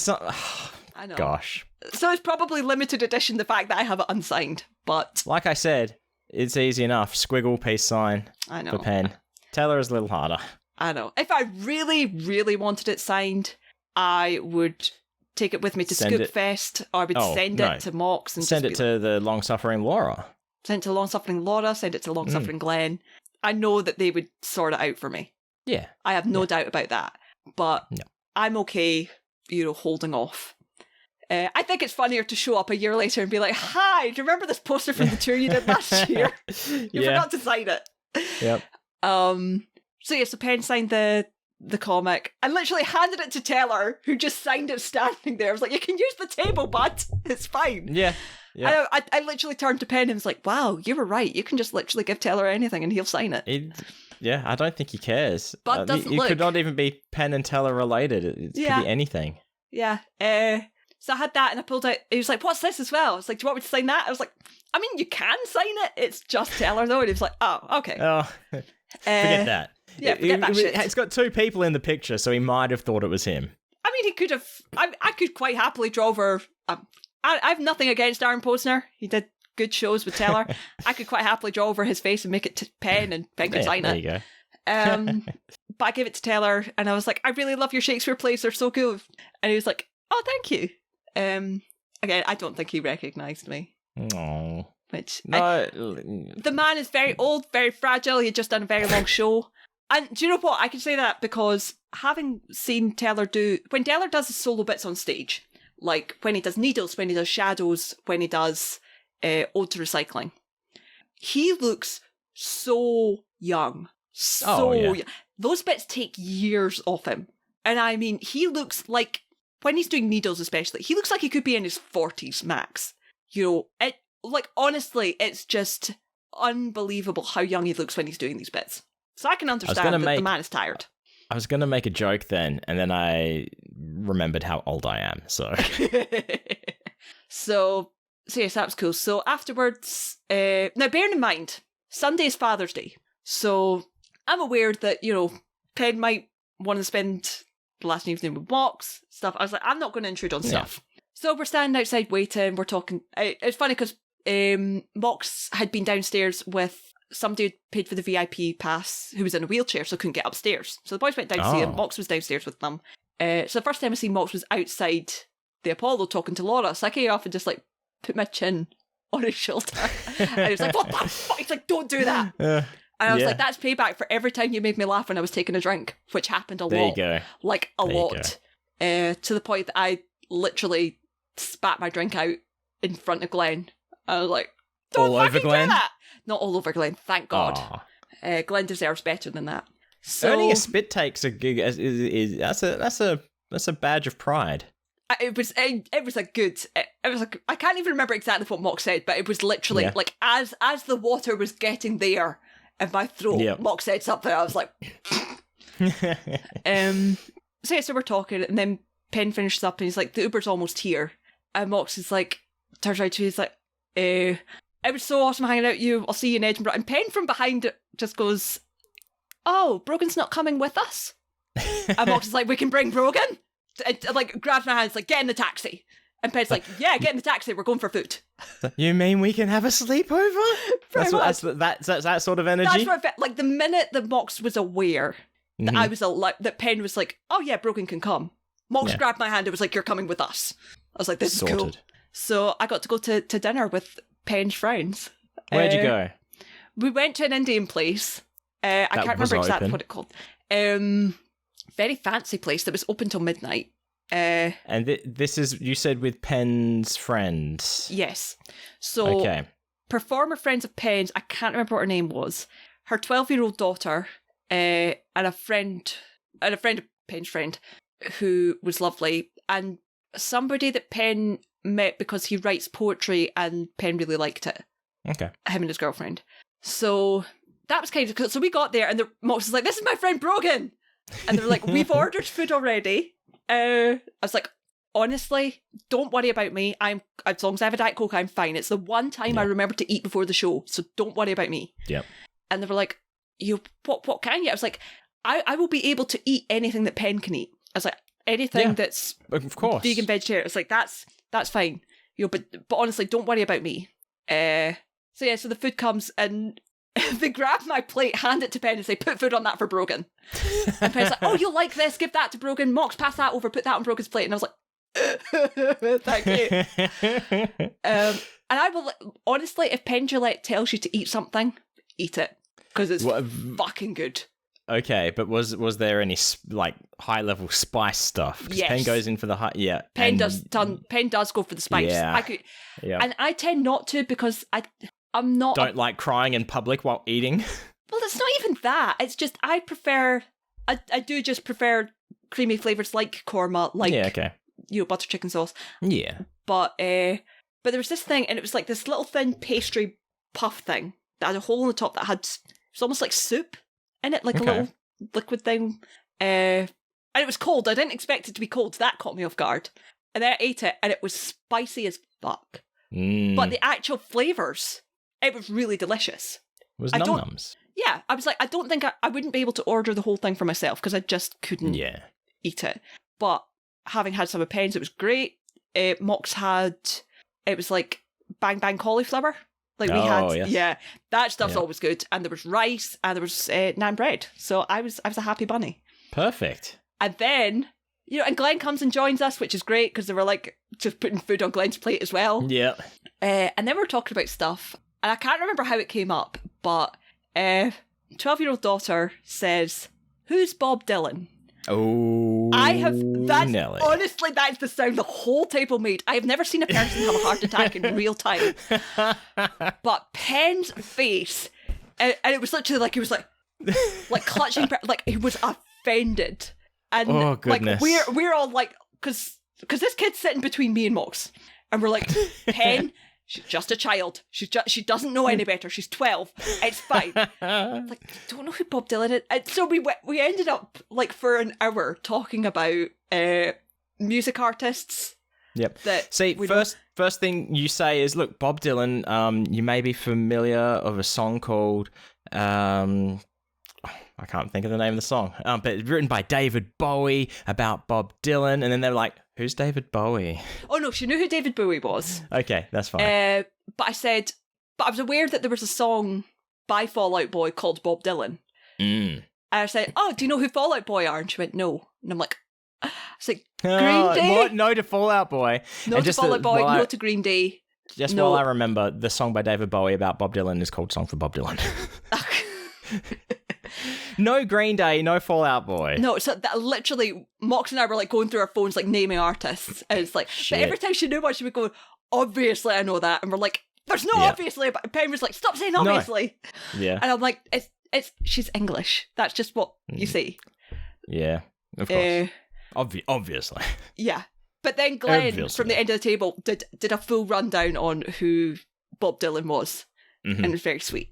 Speaker 2: I know.
Speaker 1: Gosh.
Speaker 2: So it's probably limited edition, the fact that I have it unsigned, but...
Speaker 1: Like I said, it's easy enough. Squiggle, peace sign for Penn. Teller is a little harder.
Speaker 2: I know. If I really, really wanted it signed, I would take it with me to Scoopfest, or I would send it to Mox. And
Speaker 1: send it to the long-suffering Laura.
Speaker 2: Send it to long-suffering Laura, send it to long-suffering Glenn. I know that they would sort it out for me.
Speaker 1: Yeah.
Speaker 2: I have no doubt about that. But I'm okay, holding off. I think it's funnier to show up a year later and be like, hi, do you remember this poster from the tour you did last year? You forgot to sign it.
Speaker 1: Yep.
Speaker 2: So Penn signed the comic. I literally handed it to Teller, who just signed it standing there. I was like, you can use the table, bud. It's fine.
Speaker 1: Yeah.
Speaker 2: I literally turned to Penn and was like, wow, you were right. You can just literally give Teller anything and he'll sign it.
Speaker 1: I don't think he cares.
Speaker 2: But
Speaker 1: you could not even be Penn and Teller related. It could be anything.
Speaker 2: Yeah. So I had that, and I pulled out, he was like, what's this as well? I was like, do you want me to sign that? I was like, I mean, you can sign it. It's just Teller, though. And he was like, oh, okay.
Speaker 1: Oh, forget that.
Speaker 2: Yeah, forget that shit.
Speaker 1: It's got two people in the picture, so he might have thought it was him.
Speaker 2: I mean, he could have, I could quite happily draw over, I have nothing against Aaron Posner. He did good shows with Teller. I could quite happily draw over his face and make it Penn, and Penn could sign it.
Speaker 1: There you go.
Speaker 2: But I gave it to Teller, and I was like, I really love your Shakespeare plays. They're so cool. And he was like, oh, thank you. Again, I don't think he recognised me.
Speaker 1: No.
Speaker 2: The man is very old, very fragile. He had just done a very long show. And do you know what? I can say that because having seen Teller when Teller does his solo bits on stage, like when he does Needles, when he does Shadows, when he does Ode to Recycling, he looks so young. Young. Those bits take years off him. And I mean, he looks like, when he's doing Needles especially, he looks like he could be in his 40s max. Honestly, it's just unbelievable how young he looks when he's doing these bits. So I can understand that the man is tired.
Speaker 1: I was going to make a joke then, and then I remembered how old I am, so...
Speaker 2: So yes, that was cool. So afterwards... now, bearing in mind, Sunday is Father's Day. So I'm aware that, Penn might want to spend the last evening with Mox, stuff. I was like, I'm not going to intrude on stuff. So we're standing outside waiting, we're talking... It's funny because Mox had been downstairs with somebody who paid for the VIP pass who was in a wheelchair, so couldn't get upstairs. So the boys went down to see him. Mox was downstairs with them. So the first time I seen Mox was outside the Apollo talking to Laura. So I came off and just put my chin on his shoulder. And he was like, what the fuck? He's like, don't do that. And I was like, that's payback for every time you made me laugh when I was taking a drink, which happened a lot.
Speaker 1: There you go.
Speaker 2: Like a lot. To the point that I literally spat my drink out in front of Glenn. I was like, don't
Speaker 1: all
Speaker 2: fucking
Speaker 1: over Glenn?
Speaker 2: do that. Not all over Glenn, thank God. Glenn deserves better than that. So,
Speaker 1: earning a spit take's a gig. That's a badge of pride.
Speaker 2: It was a good. It was like, I can't even remember exactly what Mox said, but it was literally like as the water was getting there in my throat, Mox said something. I was like, so we're talking, and then Penn finishes up, and he's like, the Uber's almost here, and Mox is like, turns around to me, he's like, it was so awesome hanging out with you. I'll see you in Edinburgh. And Penn from behind just goes, oh, Brogan's not coming with us? And Mox is like, we can bring Brogan? And grabs my hands, like, get in the taxi. And Penn's like, yeah, get in the taxi. We're going for food.
Speaker 1: You mean we can have a sleepover? That's that sort of energy?
Speaker 2: That's what I felt. Like, the minute that Mox was aware that I was that Penn was like, oh yeah, Brogan can come. Mox grabbed my hand. It was like, you're coming with us. I was like, this is cool. So I got to go to dinner with Penn's friends.
Speaker 1: Where'd you go?
Speaker 2: We went to an Indian place. I can't remember exactly what it called. Very fancy place that was open till midnight.
Speaker 1: And this is, you said, with Penn's friends?
Speaker 2: Yes. So, performer friends of Penn's, I can't remember what her name was. Her 12-year-old daughter, and a friend of Penn's friend, who was lovely, and somebody that Penn met because he writes poetry and Penn really liked it.
Speaker 1: Okay.
Speaker 2: Him and his girlfriend. So that was kind of cool. So we got there and Mox was like, this is my friend Brogan. And they were like, we've ordered food already. I was like, honestly, don't worry about me. As long as I have a Diet Coke, I'm fine. It's the one time I remember to eat before the show. So don't worry about me.
Speaker 1: Yep.
Speaker 2: And they were like, what can you? I was like, I will be able to eat anything that Penn can eat. I was like, anything that's
Speaker 1: of course
Speaker 2: vegan, vegetarian. It's like, that's fine. But honestly, don't worry about me. So the food comes and they grab my plate, hand it to Penn and say, put food on that for Brogan. And Penn's like, oh, you'll like this, give that to Brogan. Mox, pass that over, put that on Brogan's plate. And I was like, thank you. And I will, honestly, if Penn Gillette tells you to eat something, eat it. Because it's fucking good.
Speaker 1: Okay, but was there any high level spice stuff?
Speaker 2: Yes.
Speaker 1: Penn goes in for the high. Yeah,
Speaker 2: Penn does go for the spice.
Speaker 1: Yeah,
Speaker 2: and I tend not to because I'm not.
Speaker 1: Don't like crying in public while eating.
Speaker 2: Well, it's not even that. It's just I prefer. I do just prefer creamy flavors like korma, butter chicken sauce.
Speaker 1: Yeah,
Speaker 2: but there was this thing, and it was like this little thin pastry puff thing that had a hole in the top that had it's almost like soup in it, like a little liquid thing. And it was cold. I didn't expect it to be cold. That caught me off guard. And then I ate it, and it was spicy as fuck. But the actual flavours, it was really delicious.
Speaker 1: It was num-nums.
Speaker 2: Yeah, I was like, I don't think I wouldn't be able to order the whole thing for myself because I just couldn't eat it. But having had some of Penn's, it was great. Mox had, it was like bang bang cauliflower. Like we had, that stuff's always good. And there was rice and there was naan bread. So I was a happy bunny.
Speaker 1: Perfect.
Speaker 2: And then, and Glenn comes and joins us, which is great because they were like just putting food on Glenn's plate as well. And then we were talking about stuff. And I can't remember how it came up, but 12-year-old daughter says, "Who's Bob Dylan?"
Speaker 1: Oh, Nelly.
Speaker 2: Honestly, that's the sound the whole table made. I have never seen a person have a heart attack in real time. But Penn's face, and it was literally like he was like clutching, like he was offended. And
Speaker 1: oh, goodness.
Speaker 2: Like we're all like, because this kid's sitting between me and Mox, and we're like, Penn, she's just a child. She doesn't know any better. She's 12. It's fine. Like, don't know who Bob Dylan is. And so we ended up like for an hour talking about music artists.
Speaker 1: Yep. See, first thing you say is, look, Bob Dylan. You may be familiar of a song called. I can't think of the name of the song, but it's written by David Bowie about Bob Dylan, and then they're like, "Who's David Bowie?"
Speaker 2: Oh no, she knew who David Bowie was.
Speaker 1: Okay, that's fine.
Speaker 2: But I was aware that there was a song by Fall Out Boy called Bob Dylan. And I said, "Oh, do you know who Fall Out Boy are?" And she went, "No." And I'm like, "It's like Green Day."
Speaker 1: What? No to Fall Out Boy.
Speaker 2: No to Fall Out Boy. No to Green Day.
Speaker 1: Just while I remember, the song by David Bowie about Bob Dylan is called "Song for Bob Dylan." No Green Day, no Fall Out Boy.
Speaker 2: No, so that literally, Mox and I were like going through our phones, like naming artists, and it's like, but every time she knew one, she would go, "Obviously, I know that," and we're like, "There's no obviously." But Penn was like, "Stop saying obviously."
Speaker 1: No. Yeah,
Speaker 2: and I'm like, "It's she's English. That's just what you say."
Speaker 1: Yeah, of course. Obviously.
Speaker 2: Yeah, but then Glenn from the end of the table did a full rundown on who Bob Dylan was, and it was very sweet.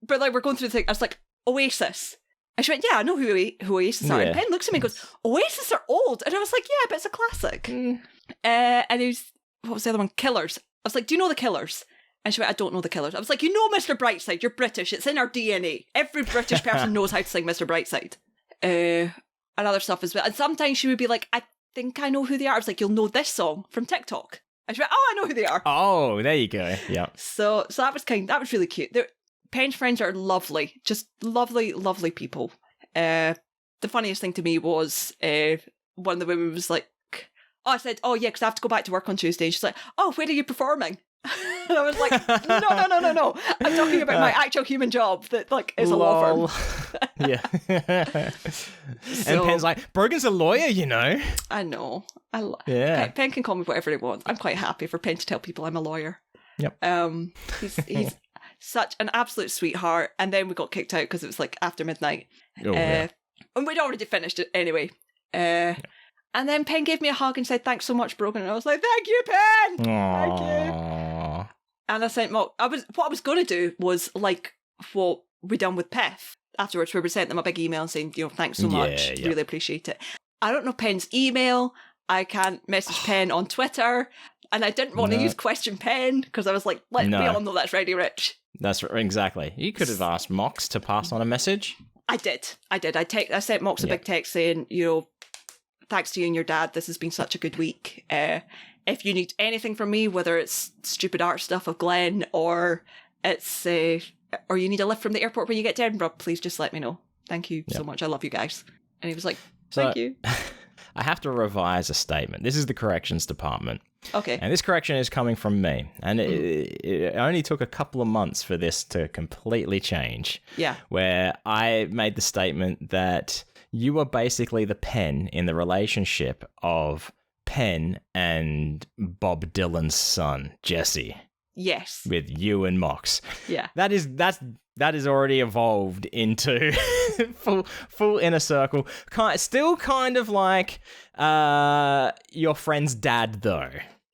Speaker 2: But like we're going through the thing, I was like, Oasis. And she went, "Yeah, I know who Oasis are." Yeah. And Penn looks at me and goes, "Oasis are old." And I was like, "Yeah, but it's a classic." And he was, what was the other one? Killers. I was like, "Do you know the Killers?" And she went, "I don't know the Killers." I was like, "You know Mr. Brightside, you're British, it's in our DNA. Every British person knows how to sing Mr. Brightside." And other stuff as well. And sometimes she would be like, "I think I know who they are." I was like, "You'll know this song from TikTok." And she went, "Oh, I know who they are."
Speaker 1: Oh, there you go. Yeah.
Speaker 2: So that was really cute. Penn's friends are lovely, just lovely, lovely people. The funniest thing to me was one of the women was like, "Oh," I said, "Oh yeah, because I have to go back to work on Tuesday." And she's like, "Oh, where are you performing?" And I was like, no. I'm talking about my actual human job that like is a law firm.
Speaker 1: Yeah. And Penn's like, "Brogan's a lawyer, you know."
Speaker 2: I know.
Speaker 1: Yeah.
Speaker 2: Penn can call me whatever he wants. I'm quite happy for Penn to tell people I'm a lawyer.
Speaker 1: Yep.
Speaker 2: He's such an absolute sweetheart. And then we got kicked out because it was like after midnight.
Speaker 1: Oh, yeah.
Speaker 2: And we'd already finished it anyway. And then Penn gave me a hug and said, "Thanks so much, Brogan." And I was like, "Thank you, Penn."
Speaker 1: Aww.
Speaker 2: Thank you. And I sent Mox. What I was going to do was like what we done with Piff afterwards, where we sent them a big email saying, "Thanks so much.
Speaker 1: Yeah.
Speaker 2: Really appreciate it." I don't know Penn's email. I can't message Penn on Twitter. And I didn't want to use question Penn because I was like, we all know that's Ready Rich.
Speaker 1: That's exactly. You could have asked Mox to pass on a message.
Speaker 2: I did. I sent Mox a big text saying, "Thanks to you and your dad. This has been such a good week. If you need anything from me, whether it's stupid art stuff of Glenn or it's or you need a lift from the airport when you get to Edinburgh, please just let me know. Thank you so much. I love you guys." And he was like, "Thank you."
Speaker 1: I have to revise a statement. This is the corrections department.
Speaker 2: Okay.
Speaker 1: And this correction is coming from me. And it only took a couple of months for this to completely change.
Speaker 2: Yeah.
Speaker 1: Where I made the statement that you are basically the Penn in the relationship of Penn and Bob Dylan's son, Jesse.
Speaker 2: Yes.
Speaker 1: With you and Mox.
Speaker 2: Yeah.
Speaker 1: That is already evolved into full inner circle. Still kind of like your friend's dad, though.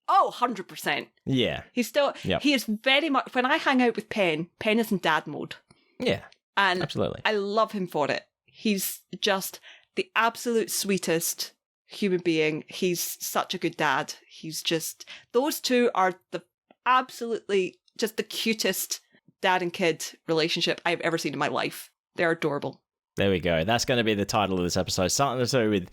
Speaker 2: Oh, 100%.
Speaker 1: Yeah.
Speaker 2: He's still, he is very much, when I hang out with Penn is in dad mode.
Speaker 1: Yeah.
Speaker 2: And
Speaker 1: absolutely.
Speaker 2: I love him for it. He's just the absolute sweetest human being. He's such a good dad. He's just, those two are the absolutely just the cutest dad and kid relationship I've ever seen in my life. They're adorable.
Speaker 1: There we go. That's going to be the title of this episode. Something to do with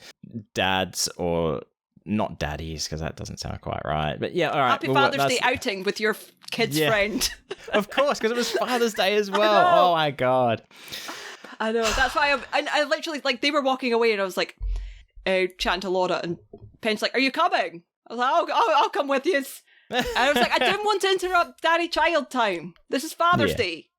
Speaker 1: dads or not daddies, because that doesn't sound quite right. But yeah, all right.
Speaker 2: Happy Father's Day outing with your kid's friend. Of
Speaker 1: course, because it was Father's Day as well. Oh my God.
Speaker 2: I know. That's why I literally, like, they were walking away and I was like, chatting to Laura, and Penn's like, "Are you coming?" I was like, I'll come with you. And I was like, I didn't want to interrupt daddy-child time. This is Father's Day.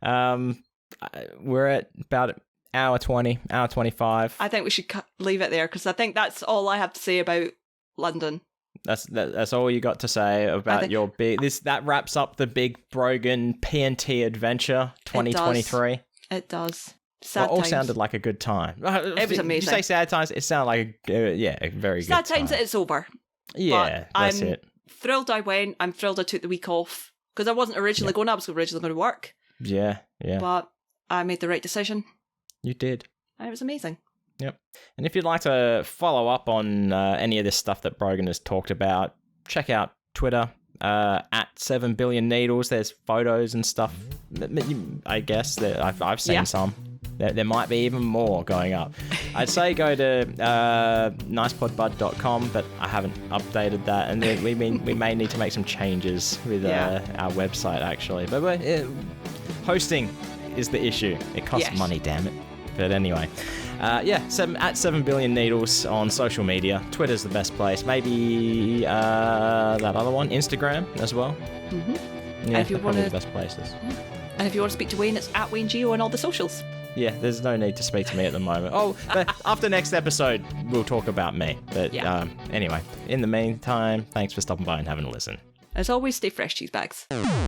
Speaker 1: We're at about hour 20, hour 25.
Speaker 2: I think we should leave it there because I think that's all I have to say about London.
Speaker 1: That's all you got to say about your big... That wraps up the big Brogan PNT Adventure 2023.
Speaker 2: It does. Sad
Speaker 1: all
Speaker 2: times.
Speaker 1: Sounded like a good time.
Speaker 2: It was amazing.
Speaker 1: You say sad times, it sounded like a very good time.
Speaker 2: Sad times, it's over.
Speaker 1: Yeah, that's it.
Speaker 2: Thrilled I went. I'm thrilled I took the week off because I wasn't originally going. I was originally going to work.
Speaker 1: Yeah.
Speaker 2: But I made the right decision.
Speaker 1: You did.
Speaker 2: And it was amazing.
Speaker 1: Yep. And if you'd like to follow up on any of this stuff that Brogan has talked about, check out Twitter at 7 billion needles. There's photos and stuff. I guess that I've seen some. There might be even more going up. I'd say go to nicepodbud.com, but I haven't updated that, and we may need to make some changes with our website actually. But hosting is the issue. It costs money, damn it. But anyway, at 7 billion needles on social media. Twitter's the best place. Maybe that other one, Instagram as well. Mm-hmm. Yeah, they're probably the best places.
Speaker 2: And if you want to speak to Wayne, it's at Wayne Geo on all the socials.
Speaker 1: Yeah, there's no need to speak to me at the moment. Oh, but after next episode, we'll talk about me. But anyway, in the meantime, thanks for stopping by and having a listen.
Speaker 2: As always, stay fresh, cheese bags.